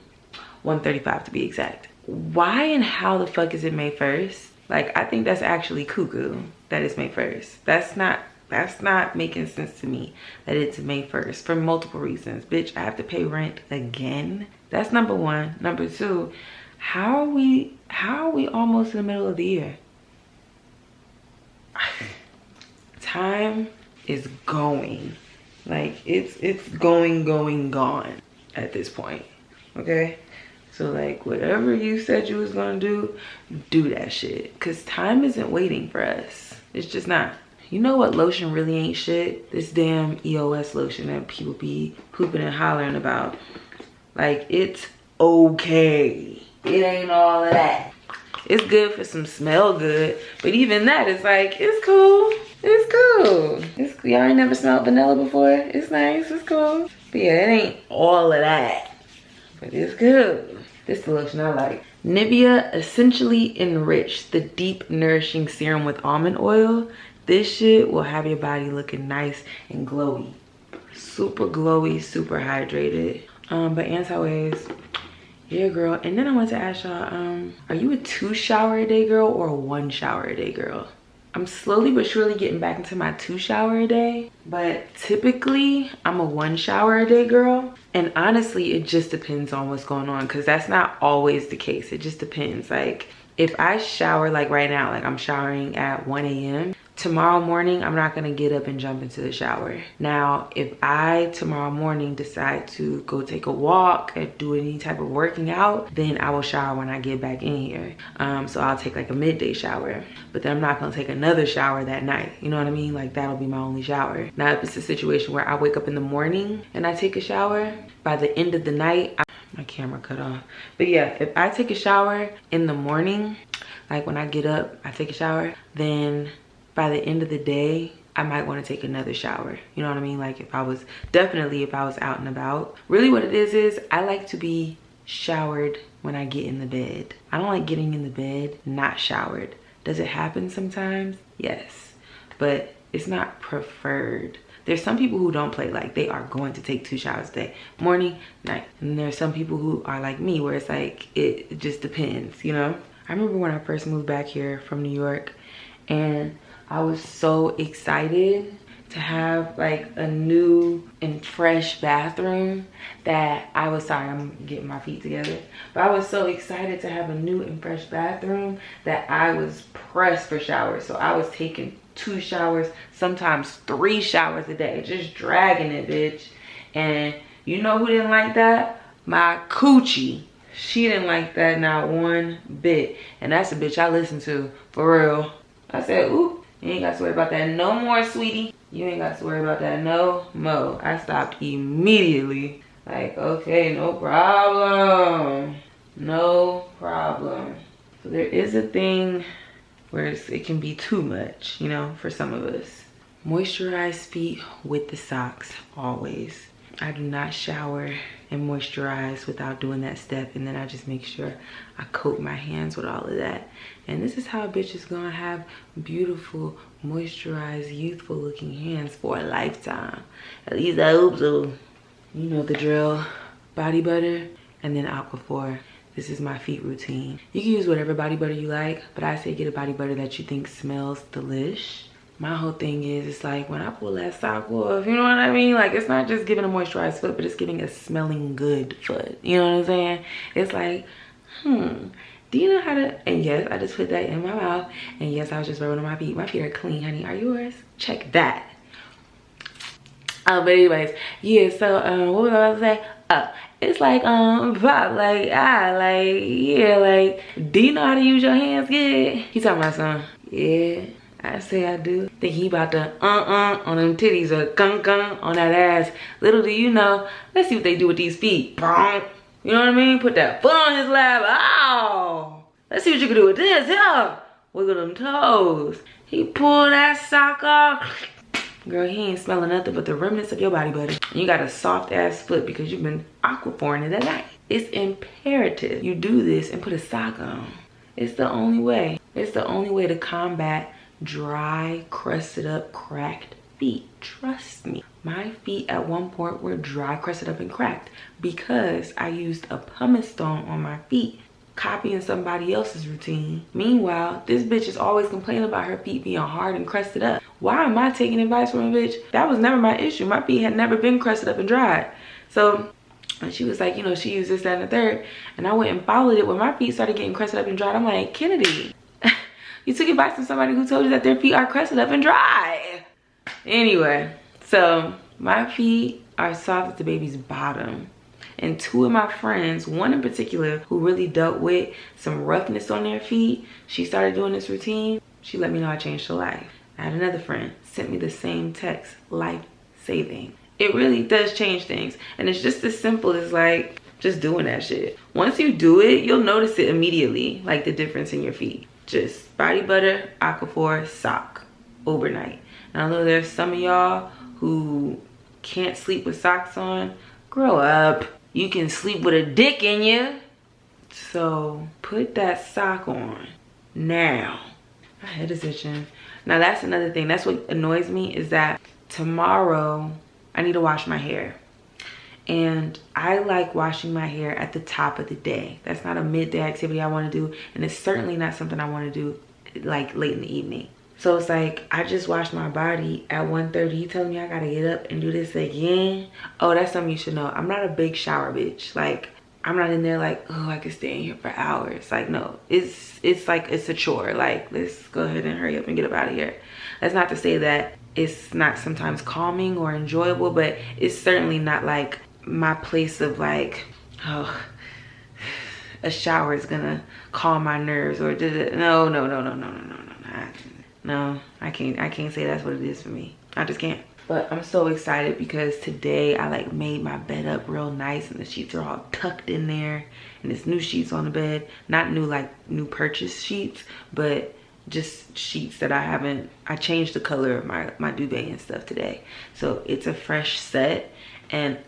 1:35 to be exact. Why and how the fuck is it May 1st? Like, I think that's actually cuckoo that it's May 1st. That's not making sense to me that it's May 1st for multiple reasons. Bitch, I have to pay rent again. That's number one. Number two, how are we almost in the middle of the year? Time is going. Like, it's gone at this point. Okay? So, like, whatever you said you was gonna do that shit. Cause time isn't waiting for us. It's just not. You know what lotion really ain't shit? This damn EOS lotion that people be pooping and hollering about. Like, it's okay. It ain't all of that. It's good for some smell good, but even that is like, it's cool. It's cool. Y'all ain't never smelled vanilla before? It's nice, it's cool. But yeah, it ain't all of that, but it's good. This is the lotion I like. Nivea Essentially Enriched, the deep nourishing serum with almond oil. This shit will have your body looking nice and glowy. Super glowy, super hydrated. But anti-waves, yeah, girl. And then I want to ask y'all, are you a 2 shower a day girl or a 1 shower a day girl? I'm slowly but surely getting back into my 2 shower a day, but typically I'm a 1 shower a day girl. And honestly, it just depends on what's going on, because that's not always the case. It just depends. Like, if I shower, like right now, like I'm showering at 1 a.m. Tomorrow morning, I'm not gonna get up and jump into the shower. Now, if I tomorrow morning decide to go take a walk and do any type of working out, then I will shower when I get back in here. So I'll take like a midday shower, but then I'm not gonna take another shower that night. You know what I mean? Like, that'll be my only shower. Now, if it's a situation where I wake up in the morning and I take a shower, by the end of the night, my camera cut off. But yeah, if I take a shower in the morning, like when I get up, I take a shower, then by the end of the day, I might want to take another shower. You know what I mean? Like, if I was out and about. Really what it is I like to be showered when I get in the bed. I don't like getting in the bed not showered. Does it happen sometimes? Yes, but it's not preferred. There's some people who don't play, like they are going to take 2 showers a day, morning, night. And there's some people who are like me, where it's like, it just depends, you know? I remember when I first moved back here from New York, and I was so excited to have like a new and fresh bathroom that I was, sorry, I'm getting my feet together, but I was so excited to have a new and fresh bathroom that I was pressed for showers. So I was taking 2 showers, sometimes 3 showers a day, just dragging it, bitch. And you know who didn't like that? My coochie. She didn't like that, not one bit. And that's a bitch I listen to, for real. I said, ooh, you ain't got to worry about that no more, sweetie. You ain't got to worry about that no more. I stopped immediately. Like, okay, no problem. No problem. So there is a thing where it can be too much, you know, for some of us. Moisturize feet with the socks, always. I do not shower and moisturize without doing that step, and then I just make sure I coat my hands with all of that. And this is how a bitch is gonna have beautiful, moisturized, youthful looking hands for a lifetime. At least I hope so. You know the drill. Body butter and then Aquaphor. This is my feet routine. You can use whatever body butter you like, but I say get a body butter that you think smells delish. My whole thing is, it's like when I pull that sock off, you know what I mean? Like, it's not just giving a moisturized foot, but it's giving a smelling good foot. You know what I'm saying? It's like, do you know how to, and yes, I just put that in my mouth. And yes, I was just rubbing on my feet. My feet are clean, honey. Are yours? Check that. But anyways, yeah, so what was I about to say? It's like pop, like yeah, like, do you know how to use your hands good? He talking about something. Yeah, I say I do. Think he about to on them titties or gung on that ass. Little do you know, let's see what they do with these feet. You know what I mean? Put that foot on his lap. Oh, let's see what you can do with this. Yeah, wiggle them toes. He pulled that sock off. Girl, he ain't smelling nothing but the remnants of your body butter. You got a soft ass foot because you've been aquaforing it at night. It's imperative you do this and put a sock on. It's the only way. It's the only way to combat dry, crusted up, cracked feet. Trust me. My feet at one point were dry, crusted up, and cracked because I used a pumice stone on my feet, copying somebody else's routine. Meanwhile, this bitch is always complaining about her feet being hard and crusted up. Why am I taking advice from a bitch? That was never my issue. My feet had never been crusted up and dried. So, and she was like, you know, she used this, that, and the third. And I went and followed it when my feet started getting crusted up and dried. I'm like, Kennedy, you took advice from somebody who told you that their feet are crusted up and dry. Anyway, so my feet are soft at the baby's bottom. And 2 of my friends, one in particular who really dealt with some roughness on their feet, she started doing this routine. She let me know I changed her life. I had another friend sent me the same text, life-saving. It really does change things. And it's just as simple as like just doing that shit. Once you do it, you'll notice it immediately, like the difference in your feet. Just body butter, Aquaphor, sock, overnight. And I know there's some of y'all who can't sleep with socks on. Grow up. You can sleep with a dick in you. So put that sock on now. My head is itching. Now that's another thing. That's what annoys me, is that tomorrow I need to wash my hair. And I like washing my hair at the top of the day. That's not a midday activity I want to do. And it's certainly not something I want to do like late in the evening. So it's like, I just washed my body at 1:30. You telling me I gotta get up and do this again? Oh, that's something you should know. I'm not a big shower bitch. Like, I'm not in there like, oh, I could stay in here for hours. Like, no, it's like, it's a chore. Like, let's go ahead and hurry up and get up out of here. That's not to say that it's not sometimes calming or enjoyable, but it's certainly not like my place of like, oh, a shower is gonna calm my nerves or no. No, I can't say that's what it is for me. I just can't. But I'm so excited because today I like made my bed up real nice and the sheets are all tucked in there. And it's new sheets on the bed. Not new like new purchase sheets, but just sheets that I changed the color of my duvet and stuff today. So it's a fresh set and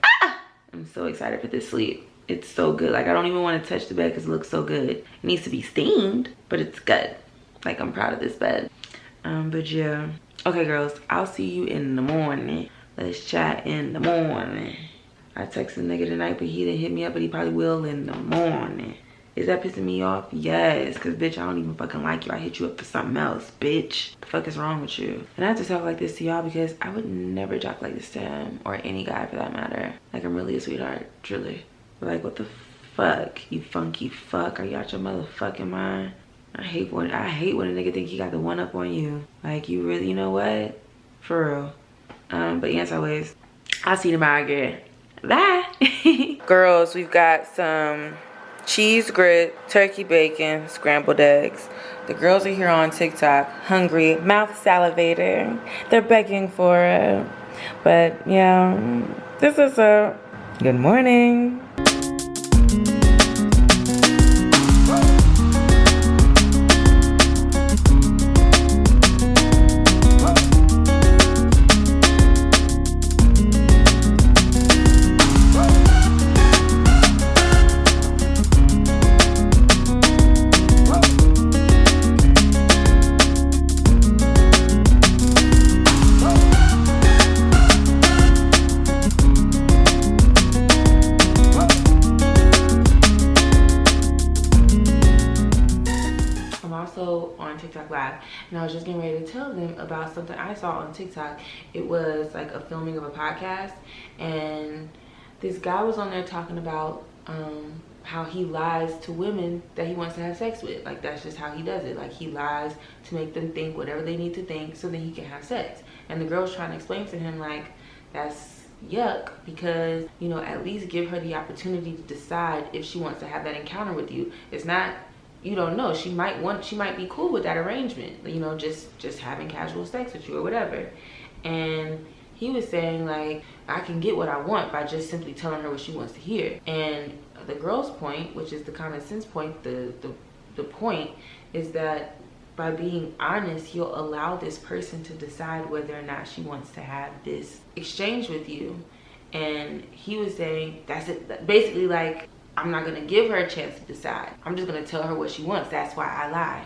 I'm so excited for this sleep. It's so good. Like, I don't even want to touch the bed because it looks so good. It needs to be steamed, but it's good. Like, I'm proud of this bed. But yeah. Okay, girls, I'll see you in the morning. Let's chat in the morning. I texted a nigga tonight, but he didn't hit me up, but he probably will in the morning. Is that pissing me off? Yes, because bitch, I don't even fucking like you. I hit you up for something else, bitch. The fuck is wrong with you? And I have to talk like this to y'all because I would never talk like this to him, or any guy for that matter. Like, I'm really a sweetheart, truly. But like, what the fuck, you funky fuck? Are you out your motherfucking mind? I hate when a nigga think he got the one up on you. Like, you really, you know what? For real. But yes, always. I'll see you tomorrow again. Bye. Girls, we've got some cheese grit, turkey bacon, scrambled eggs. The girls are here on TikTok, hungry, mouth salivating. They're begging for it. But yeah, this is a good morning. On TikTok Live, and I was just getting ready to tell them about something I saw on TikTok. It was like a filming of a podcast, and this guy was on there talking about how he lies to women that he wants to have sex with. Like, that's just how he does it. Like, he lies to make them think whatever they need to think so that he can have sex. And the girl's trying to explain to him, like, that's yuck, because, you know, at least give her the opportunity to decide if she wants to have that encounter with you. It's not, you don't know, she might be cool with that arrangement, you know, just having casual sex with you or whatever. And he was saying, like, I can get what I want by just simply telling her what she wants to hear. And the girl's point, which is the common sense point, the point is that by being honest, you'll allow this person to decide whether or not she wants to have this exchange with you. And he was saying, that's it, basically, like, I'm not gonna give her a chance to decide. I'm just gonna tell her what she wants. That's why I lie.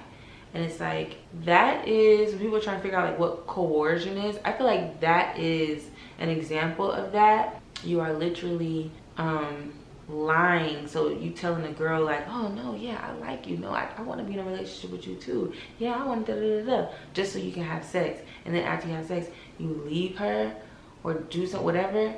And it's like, that is, when people are trying to figure out like what coercion is, I feel like that is an example of that. You are literally lying. So you telling a girl like, oh no, yeah, I like you. No, I want to be in a relationship with you too. Yeah, I want da-da-da-da, just so you can have sex. And then after you have sex, you leave her or do something, whatever.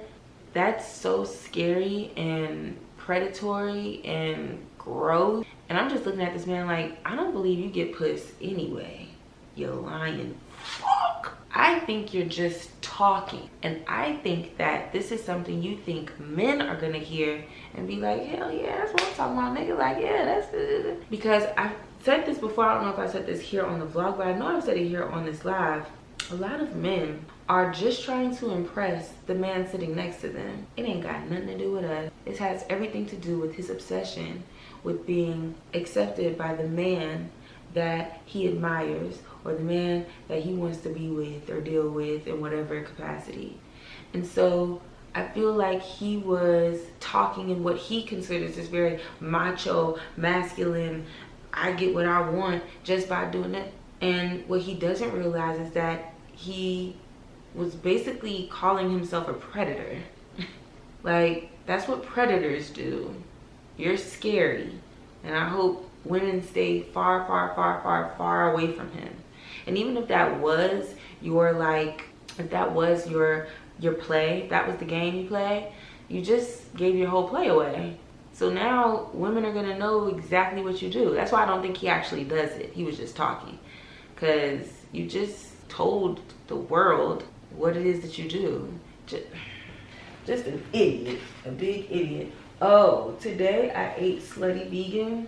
That's so scary and predatory and gross. And I'm just looking at this man like, I don't believe you get puss anyway, you lying fuck. I think you're just talking, and I think that this is something you think men are gonna hear and be like, hell yeah, that's what I'm talking about, nigga. Like, yeah, that's it. Because I said this before, I don't know if I said this here on the vlog, but I know I've said it here on this live. A lot of men are just trying to impress the man sitting next to them. It ain't got nothing to do with us. It has everything to do with his obsession with being accepted by the man that he admires, or the man that he wants to be with or deal with in whatever capacity. And so I feel like he was talking in what he considers this very macho, masculine, I get what I want just by doing it. And what he doesn't realize is that he was basically calling himself a predator. Like, that's what predators do. You're scary. And I hope women stay far, far, far, far, far away from him. And even if that was your, like, if that was your play, that was the game you play, you just gave your whole play away. So now women are gonna know exactly what you do. That's why I don't think he actually does it. He was just talking. Because you just told the world what it is that you do. Just an idiot, a big idiot. Oh, today I ate slutty vegan.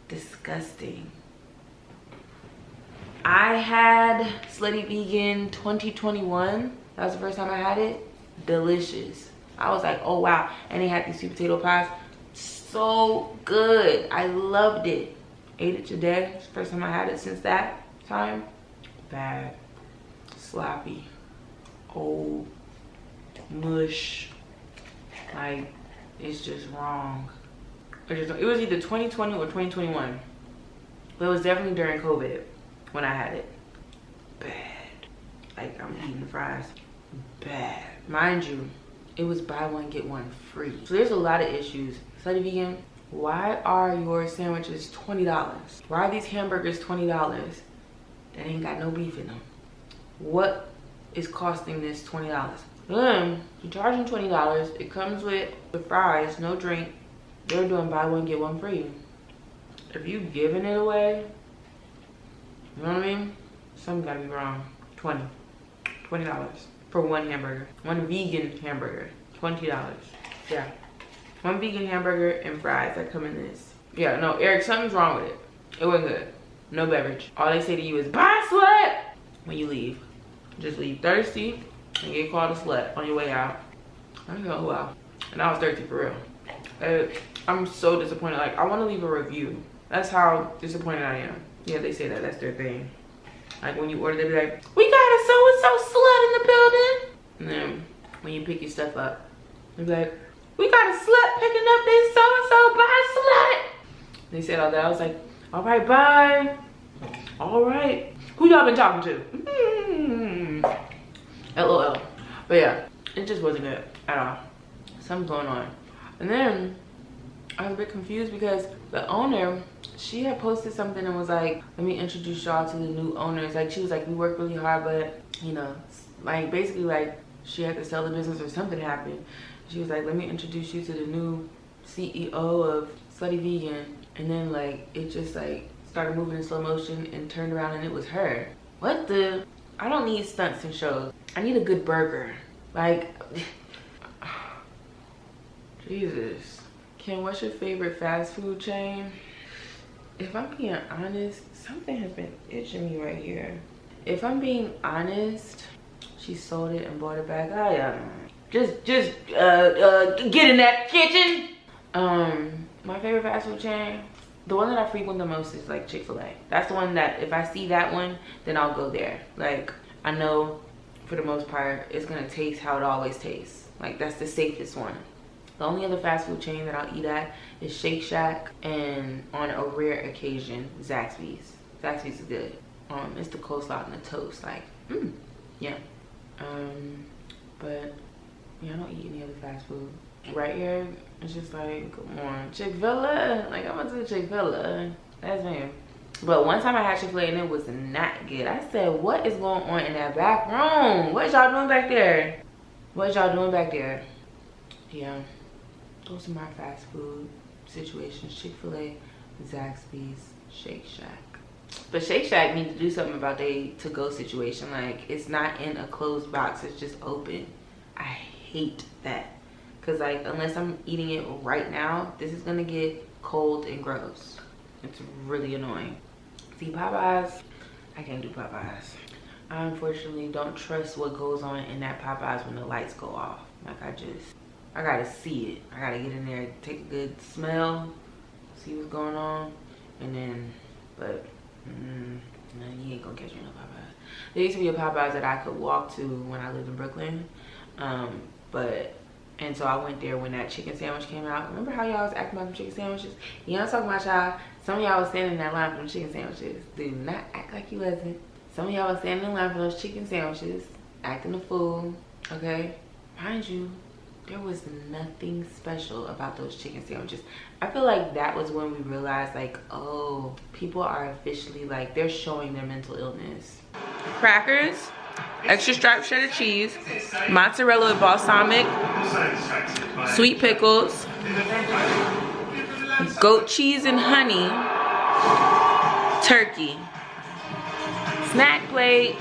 Disgusting. I had slutty vegan 2021. That was the first time I had it. Delicious. I was like, oh wow. And they had these sweet potato pies. So good. I loved it. Ate it today. It's the first time I had it since that time. Bad. Sloppy. Old. Mush. Like, It's just wrong. It was either 2020 or 2021. But it was definitely during COVID when I had it. Bad. Like, I'm eating the fries. Bad. Mind you, it was buy one, get one free. So there's a lot of issues. Slutty Vegan, why are your sandwiches $20? Why are these hamburgers $20 that ain't got no beef in them? What is costing this $20? Then you're charging $20. It comes with the fries, no drink. They're doing buy one, get one free. If you giving it away, you know what I mean? Something gotta be wrong. $20 for one hamburger. One vegan hamburger. $20. Yeah. One vegan hamburger and fries that come in this. Yeah, no, Eric, something's wrong with it. It wasn't good. No beverage. All they say to you is, bye, slut! When you leave. Just leave thirsty and get called a slut on your way out. I don't know, wow. And I was thirsty for real. I'm so disappointed. Like, I want to leave a review. That's how disappointed I am. Yeah, they say that. That's their thing. Like, when you order, they be like, we got a so-and-so slut in the building. And then when you pick your stuff up, they be like, we got a slut picking up this so-and-so. Bye, slut. They said all that. I was like, all right, bye. All right. Who y'all been talking to? LOL. But yeah, it just wasn't good at all. Something's going on. And then I was a bit confused because the owner, she had posted something and was like, let me introduce y'all to the new owners. Like, she was like, we work really hard, but you know, like basically like she had to sell the business or something happened. She was like, let me introduce you to the new CEO of Slutty Vegan. And then like, it just like started moving in slow motion and turned around and it was her. What the? I don't need stunts and shows. I need a good burger. Like, Jesus. Kim, what's your favorite fast food chain? If I'm being honest, something has been itching me right here. If I'm being honest, she sold it and bought it back. Just get in that kitchen. My favorite fast food chain, the one that I frequent the most is like Chick-fil-A. That's the one that if I see that one, then I'll go there. Like, I know for the most part, it's gonna taste how it always tastes. Like, that's the safest one. The only other fast food chain that I'll eat at is Shake Shack, and on a rare occasion, Zaxby's. Zaxby's is good. It's the coleslaw and the toast, like, yeah. But yeah, I don't eat any other fast food. Right here, it's just like, come on, Chick-fil-A. Like, I'm gonna do Chick-fil-A. That's me. But one time I had Chick-fil-A and it was not good. I said, what is going on in that back room? What y'all doing back there? What y'all doing back there? Yeah. Those are my fast food situations. Chick-fil-A, Zaxby's, Shake Shack. But Shake Shack needs to do something about their to-go situation. Like, it's not in a closed box, it's just open. I hate that. Because, like, unless I'm eating it right now, this is going to get cold and gross. It's really annoying. See, Popeyes, I can't do Popeyes. I unfortunately don't trust what goes on in that Popeyes when the lights go off. Like, I gotta see it. I gotta get in there, take a good smell, see what's going on, and then, but, no, you ain't gonna catch me in no Popeyes. There used to be a Popeyes that I could walk to when I lived in Brooklyn, and so I went there when that chicken sandwich came out. Remember how y'all was acting about them chicken sandwiches? You know what I'm talking about, y'all? Some of y'all was standing in that line for them chicken sandwiches. Do not act like you wasn't. Some of y'all was standing in line for those chicken sandwiches, acting a fool, okay? Mind you, there was nothing special about those chicken sandwiches. I feel like that was when we realized, like, oh, people are officially, like, they're showing their mental illness. Crackers, extra striped cheddar cheese, mozzarella with balsamic, sweet pickles, goat cheese and honey, turkey, snack plate.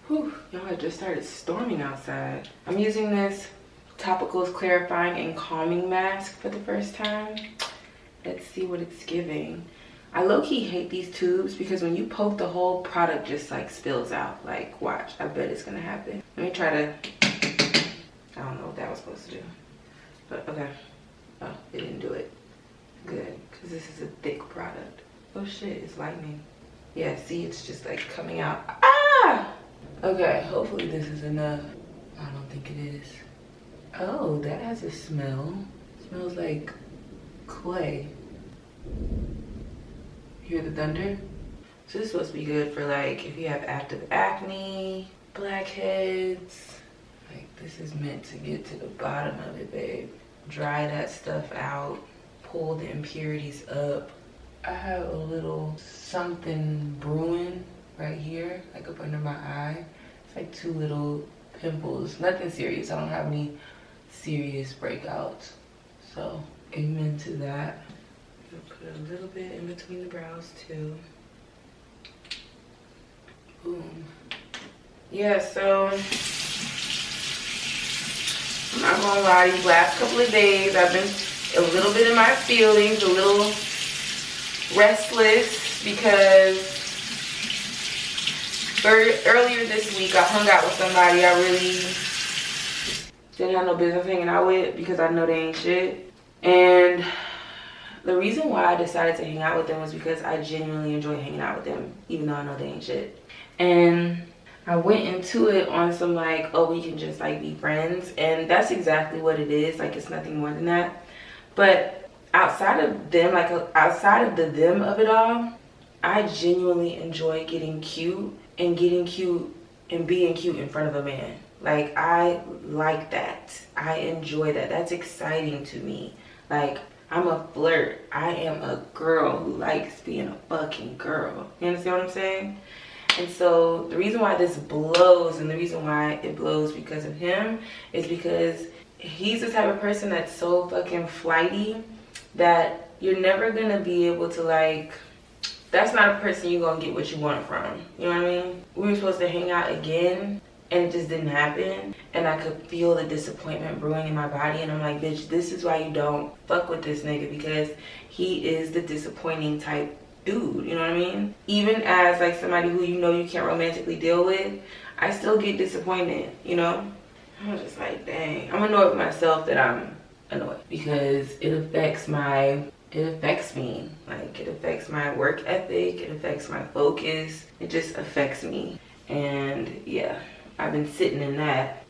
Whew, y'all, it just started storming outside. I'm using this Topicals Clarifying and Calming Mask for the first time. Let's see what it's giving. I low-key hate these tubes because when you poke the whole product just like spills out. Like, watch, I bet it's gonna happen. Let me try to, I don't know what that was supposed to do. But okay, oh, it didn't do it. Good, because this is a thick product. Oh shit, it's lightning. Yeah, see, it's just like coming out. Ah! Okay, hopefully this is enough. I don't think it is. Oh, that has a smell. It smells like clay. Hear the thunder? So this is supposed to be good for like if you have active acne, blackheads. Like this is meant to get to the bottom of it, babe. Dry that stuff out, pull the impurities up. I have a little something brewing right here, like up under my eye. It's like 2 little pimples, nothing serious. I don't have any serious breakouts. So amen to that. I'm gonna put a little bit in between the brows too. Boom. Yeah, so I'm not gonna lie, these last couple of days I've been a little bit in my feelings, a little restless because earlier this week I hung out with somebody I really didn't have no business hanging out with because I know they ain't shit. And the reason why I decided to hang out with them was because I genuinely enjoy hanging out with them, even though I know they ain't shit. And I went into it on some like, oh, we can just like be friends. And that's exactly what it is. Like, it's nothing more than that. But outside of them, like outside of the them of it all, I genuinely enjoy getting cute and being cute in front of a man. Like, I like that. I enjoy that. That's exciting to me. Like, I'm a flirt. I am a girl who likes being a fucking girl. You understand what I'm saying? And so the reason why this blows, and the reason why it blows because of him, is because he's the type of person that's so fucking flighty that you're never gonna be able to, like, that's not a person you're gonna get what you want from. You know what I mean? We were supposed to hang out again and it just didn't happen. And I could feel the disappointment brewing in my body. And I'm like, bitch, this is why you don't fuck with this nigga, because he is the disappointing type dude, you know what I mean? Even as like somebody who you know you can't romantically deal with, I still get disappointed, you know? I'm just like, dang. I'm annoyed with myself that I'm annoyed because it affects me. Like, it affects my work ethic, it affects my focus, it just affects me. And yeah, I've been sitting in that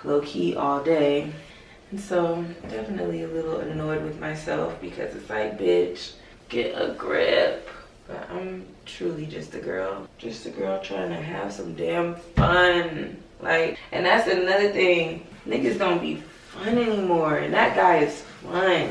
low-key all day. And so definitely a little annoyed with myself because it's like, bitch, get a grip. But I'm truly just a girl trying to have some damn fun. Like, and that's another thing, niggas don't be fun anymore, and that guy is fun.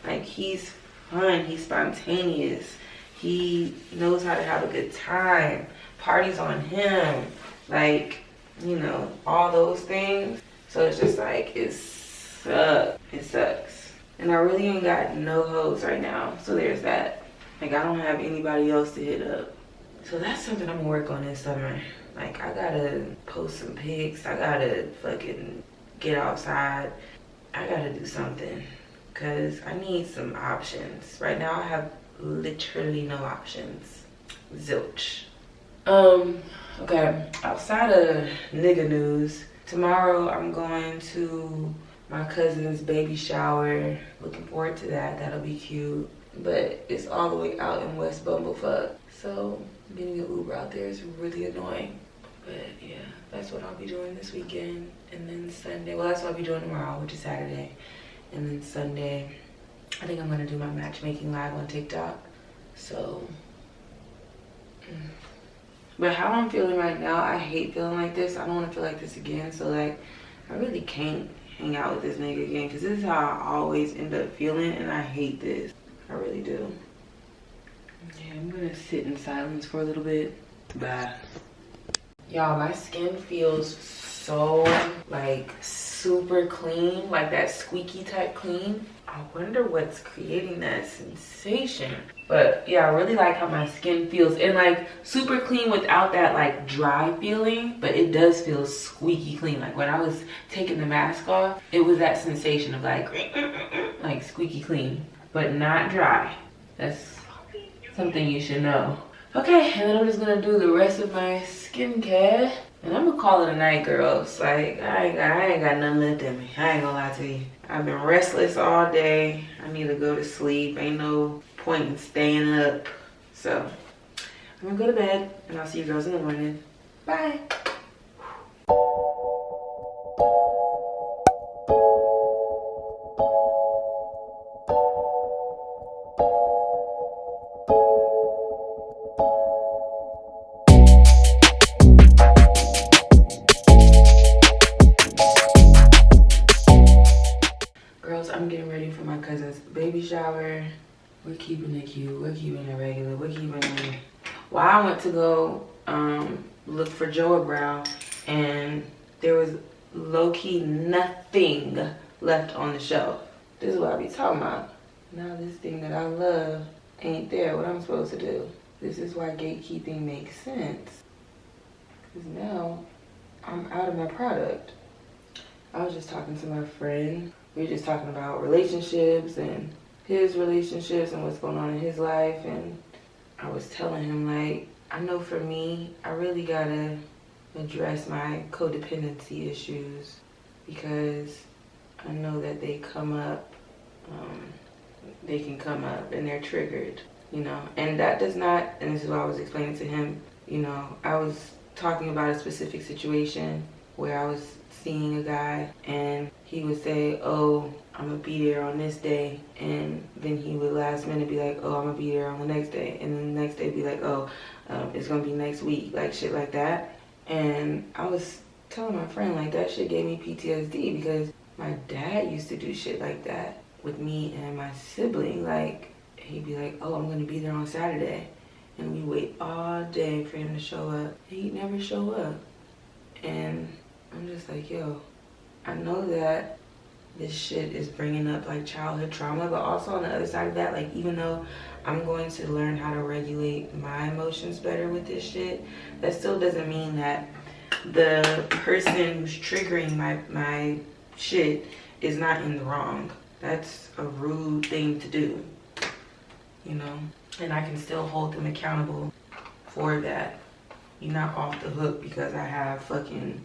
Like, he's fun, he's spontaneous, he knows how to have a good time, parties on him, like, you know, all those things. So it's just like, it sucks. And I really ain't got no hoes right now, so there's that. Like, I don't have anybody else to hit up. So that's something I'm gonna work on this summer. Like, I gotta post some pics, I gotta fucking get outside, I gotta do something, because I need some options. Right now I have literally no options. Zilch. Okay, outside of nigga news, tomorrow I'm going to my cousin's baby shower. Looking forward to that. That'll be cute. But it's all the way out in West Bumblefuck, so getting an Uber out there is really annoying. But yeah, that's what I'll be doing this weekend. And then Sunday, well, that's what I'll be doing tomorrow, which is Saturday. And then Sunday, I think I'm gonna do my matchmaking live on TikTok. So, but how I'm feeling right now, I hate feeling like this. I don't wanna feel like this again. So like, I really can't hang out with this nigga again, because this is how I always end up feeling, and I hate this. I really do. Yeah, I'm gonna sit in silence for a little bit. Bye. Y'all, my skin feels so like super clean, like that squeaky type clean. I wonder what's creating that sensation. But yeah, I really like how my skin feels, and like super clean without that like dry feeling, but it does feel squeaky clean. Like when I was taking the mask off, it was that sensation of like squeaky clean, but not dry. That's something you should know. Okay, and then I'm just gonna do the rest of my skincare, and I'm gonna call it a night, girls. Like, I ain't got nothing left in me. I ain't gonna lie to you. I've been restless all day. I need to go to sleep. Ain't no point in staying up. So, I'm gonna go to bed, and I'll see you girls in the morning. Bye. baby shower. We're keeping it cute. We're keeping it regular. We're keeping it. Well, I went to go look for Joe Brow, and there was low-key nothing left on the shelf. This is what I be talking about. Now this thing that I love ain't there. What I'm supposed to do? This is why gatekeeping makes sense. Because now I'm out of my product. I was just talking to my friend. We were just talking about relationships and his relationships and what's going on in his life. And I was telling him, like, I know for me, I really gotta address my codependency issues, because I know that they come up, they can come up and they're triggered, you know. And that does not, and this is what I was explaining to him, you know, I was talking about a specific situation where I was seeing a guy and he would say, oh, I'm gonna be there on this day, and then he would last minute be like, oh, I'm gonna be there on the next day, and then the next day be like, oh, it's gonna be next week, like shit like that. And I was telling my friend, like, that shit gave me PTSD, because my dad used to do shit like that with me and my sibling. Like, he'd be like, oh, I'm gonna be there on Saturday, and we wait all day for him to show up. He'd never show up. And I'm just like, yo, I know that this shit is bringing up like childhood trauma, but also on the other side of that, like, even though I'm going to learn how to regulate my emotions better with this shit, that still doesn't mean that the person who's triggering my shit is not in the wrong. That's a rude thing to do, you know? And I can still hold them accountable for that. You're not off the hook because I have fucking,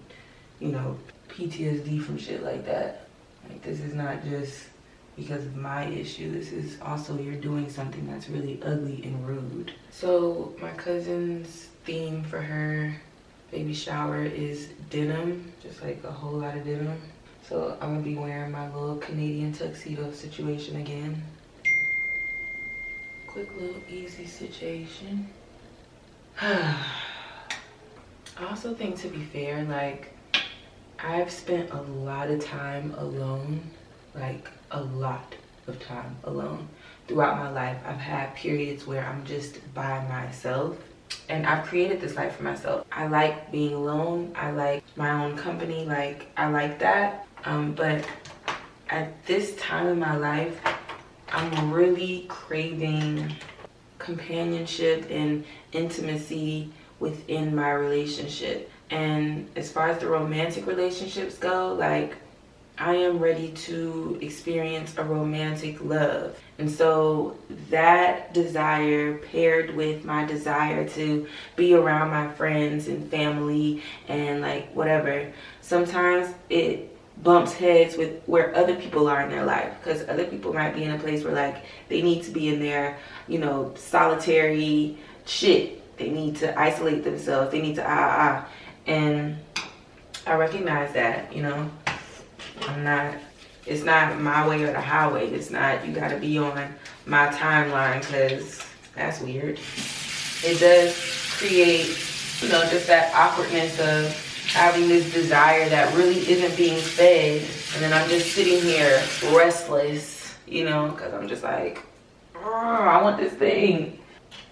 you know, PTSD from shit like that. Like, this is not just because of my issue. This is also, you're doing something that's really ugly and rude. So my cousin's theme for her baby shower is denim, just like a whole lot of denim. So I'm gonna be wearing my little Canadian tuxedo situation again. Quick little easy situation. I also think, to be fair, like, I've spent a lot of time alone, like a lot of time alone throughout my life. I've had periods where I'm just by myself, and I've created this life for myself. I like being alone. I like my own company. Like, I like that. But at this time in my life, I'm really craving companionship and intimacy within my relationship. And as far as the romantic relationships go, like, I am ready to experience a romantic love. And so that desire, paired with my desire to be around my friends and family and like whatever, sometimes it bumps heads with where other people are in their life, because other people might be in a place where, like, they need to be in their, you know, solitary shit. They need to isolate themselves. They need to and I recognize that, you know. It's not my way or the highway. It's not, you gotta be on my timeline, because that's weird. It does create, you know, just that awkwardness of having this desire that really isn't being fed, and then I'm just sitting here restless, you know, because I'm just like, oh, I want this thing.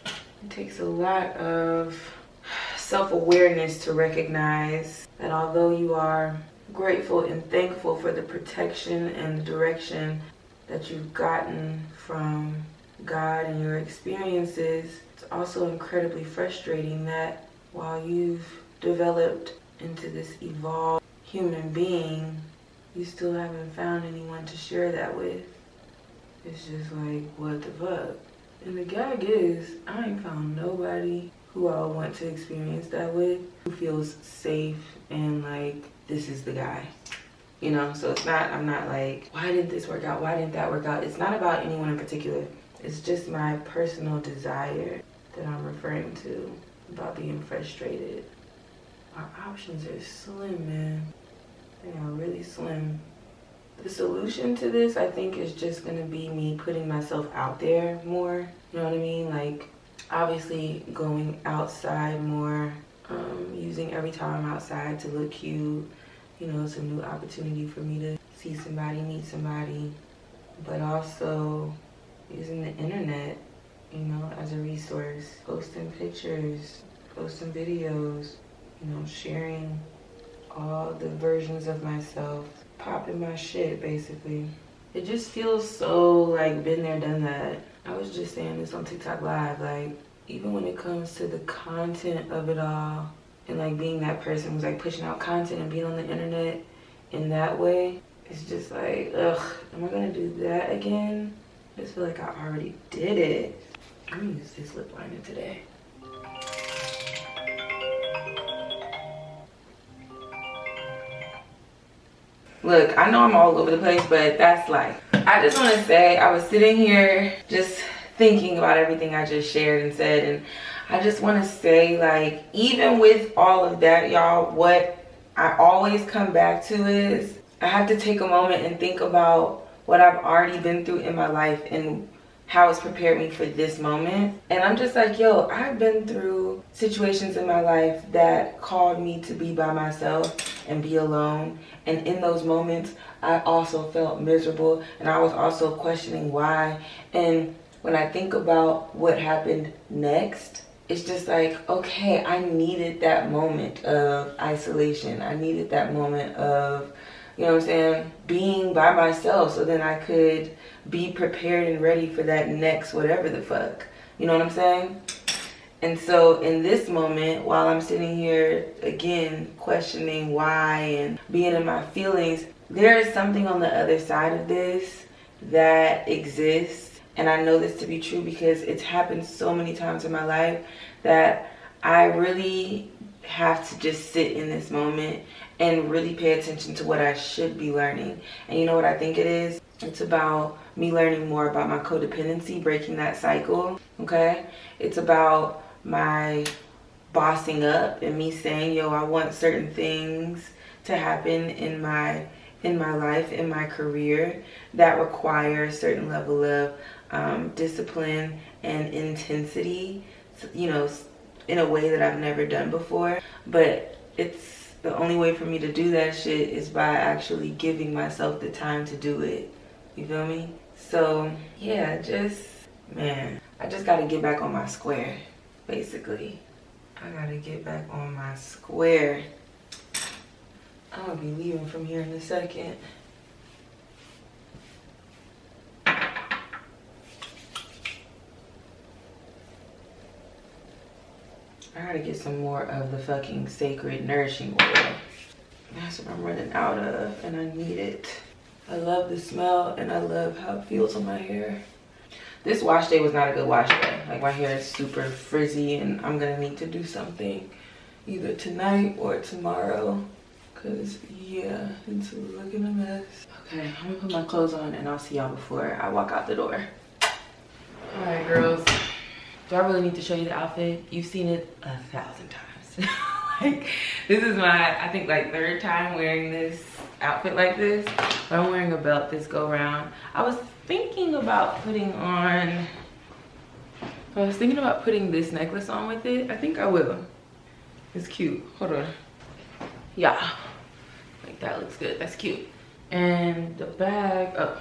It takes a lot of self-awareness to recognize that although you are grateful and thankful for the protection and the direction that you've gotten from God and your experiences, it's also incredibly frustrating that while you've developed into this evolved human being, you still haven't found anyone to share that with. It's just like, what the fuck? And the gag is, I ain't found nobody who I want to experience that with, who feels safe and like, this is the guy, you know? So it's not, I'm not like, why didn't this work out? Why didn't that work out? It's not about anyone in particular. It's just my personal desire that I'm referring to, about being frustrated. Our options are slim, man. They are really slim. The solution to this, I think, is just gonna be me putting myself out there more. You know what I mean? Like, obviously going outside more, using every time I'm outside to look cute. You know, it's a new opportunity for me to see somebody, meet somebody, but also using the internet, you know, as a resource, posting pictures, posting videos, you know, sharing all the versions of myself, popping my shit, basically. It just feels so like been there, done that. I was just saying this on TikTok Live, like, even when it comes to the content of it all, and like being that person who's like pushing out content and being on the internet in that way, it's just like, ugh, am I gonna do that again? I just feel like I already did it. I'm gonna use this lip liner today. Look, I know I'm all over the place, but that's life. I just want to say, I was sitting here just thinking about everything I just shared and said, and I just want to say, like, even with all of that, y'all, what I always come back to is I have to take a moment and think about what I've already been through in my life and how it's prepared me for this moment. And I'm just like, yo, I've been through situations in my life that called me to be by myself and be alone. And in those moments, I also felt miserable, and I was also questioning why. And when I think about what happened next, it's just like, okay, I needed that moment of isolation. I needed that moment of, you know what I'm saying, being by myself, so then I could be prepared and ready for that next whatever the fuck. You know what I'm saying? And so in this moment, while I'm sitting here again questioning why and being in my feelings, there is something on the other side of this that exists. And I know this to be true because it's happened so many times in my life that I really have to just sit in this moment and really pay attention to what I should be learning. And you know what I think it is? It's about me learning more about my codependency, breaking that cycle, okay? It's about my bossing up and me saying, yo, I want certain things to happen in my life, in my career, that require a certain level of discipline and intensity, you know, in a way that I've never done before. But it's the only way for me to do that shit is by actually giving myself the time to do it. You feel me? So yeah, man, I just gotta get back on my square, basically. I gotta get back on my square. I'm gonna be leaving from here in a second. I gotta get some more of the fucking sacred nourishing oil. That's what I'm running out of, and I need it. I love the smell, and I love how it feels on my hair. This wash day was not a good wash day. Like, my hair is super frizzy, and I'm gonna need to do something either tonight or tomorrow. Cause yeah, it's looking a mess. Okay, I'm gonna put my clothes on, and I'll see y'all before I walk out the door. All right, girls. Do I really need to show you the outfit? You've seen it 1,000 times. Like, this is my, I think, like, 3rd time wearing this outfit like this. But I'm wearing a belt this go round. I was thinking about putting this necklace on with it. I think I will. It's cute. Hold on. Yeah. Like, that looks good. That's cute. And the bag, oh.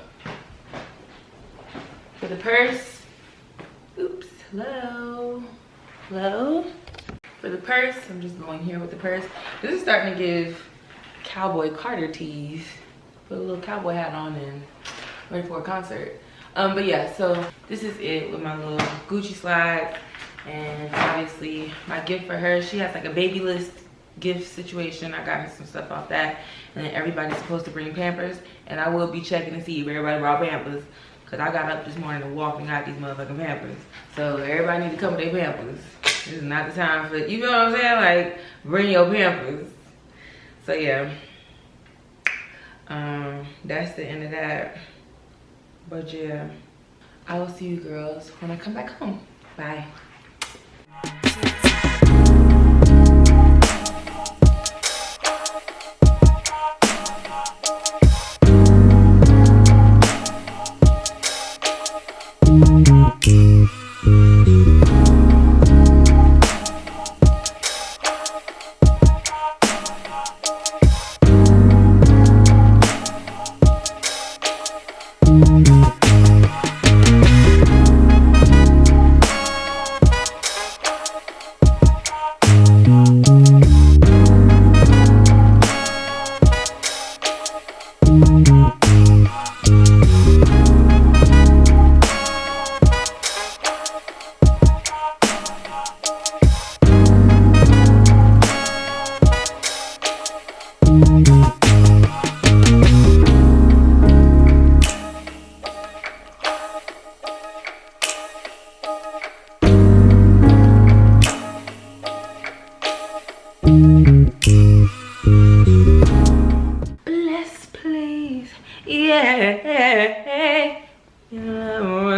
For the purse, oops. Hello. For the purse, I'm just going here with the purse. This is starting to give cowboy Carter tees. Put a little cowboy hat on and ready for a concert. But yeah, so this is it with my little Gucci slides. And obviously my gift for her, she has like a baby list gift situation. I got her some stuff off that. And then everybody's supposed to bring Pampers. And I will be checking to see if everybody brought Pampers. Cause I got up this morning to walk and got these motherfucking Pampers. So everybody need to come with their Pampers. This is not the time for, you know what I'm saying? Like, bring your Pampers. So yeah. That's the end of that. But yeah, I will see you girls when I come back home. Bye.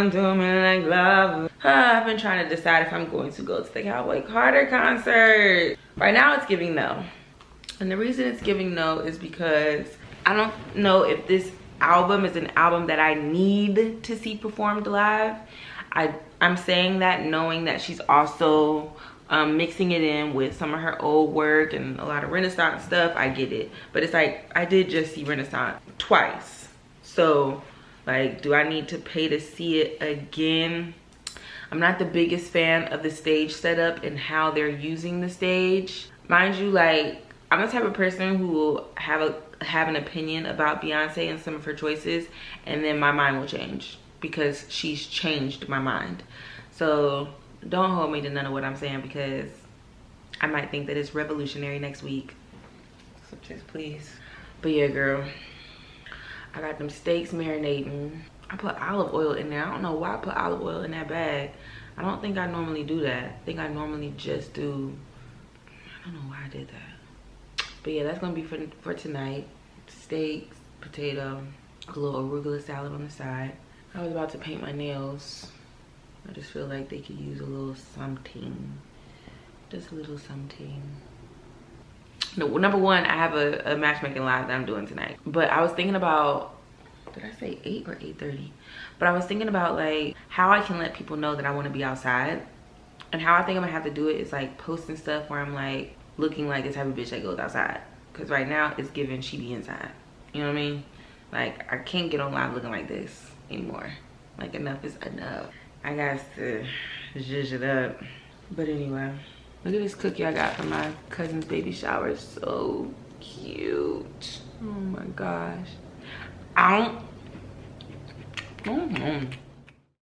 Listen to me like love. I've been trying to decide if I'm going to go to the Cowboy Carter concert. Right now it's giving no. And the reason it's giving no is because I don't know if this album is an album that I need to see performed live. I'm saying that knowing that she's also mixing it in with some of her old work and a lot of Renaissance stuff. I get it, but it's like I did just see Renaissance twice, so like, do I need to pay to see it again? I'm not the biggest fan of the stage setup and how they're using the stage. Mind you, like, I'm the type of person who will have an opinion about Beyonce and some of her choices, and then my mind will change because she's changed my mind. So don't hold me to none of what I'm saying, because I might think that it's revolutionary next week. So just please. But yeah, girl, I got them steaks marinating. I put olive oil in there. I don't know why I put olive oil in that bag. I don't think I normally do that. I think I normally just do, I don't know why I did that. But yeah, that's gonna be for tonight. Steaks, potato, a little arugula salad on the side. I was about to paint my nails. I just feel like they could use a little something. Just a little something. No, number one, I have a matchmaking live that I'm doing tonight. But I was thinking about, did I say 8 or 8:30? But I was thinking about like how I can let people know that I want to be outside. And how I think I'm gonna have to do it is like posting stuff where I'm like looking like the type of bitch that goes outside. Because right now it's giving she be inside. You know what I mean? Like, I can't get on live looking like this anymore. Like, enough is enough. I got to zhuzh it up. But anyway, look at this cookie I got from my cousin's baby shower. So cute. Oh my gosh.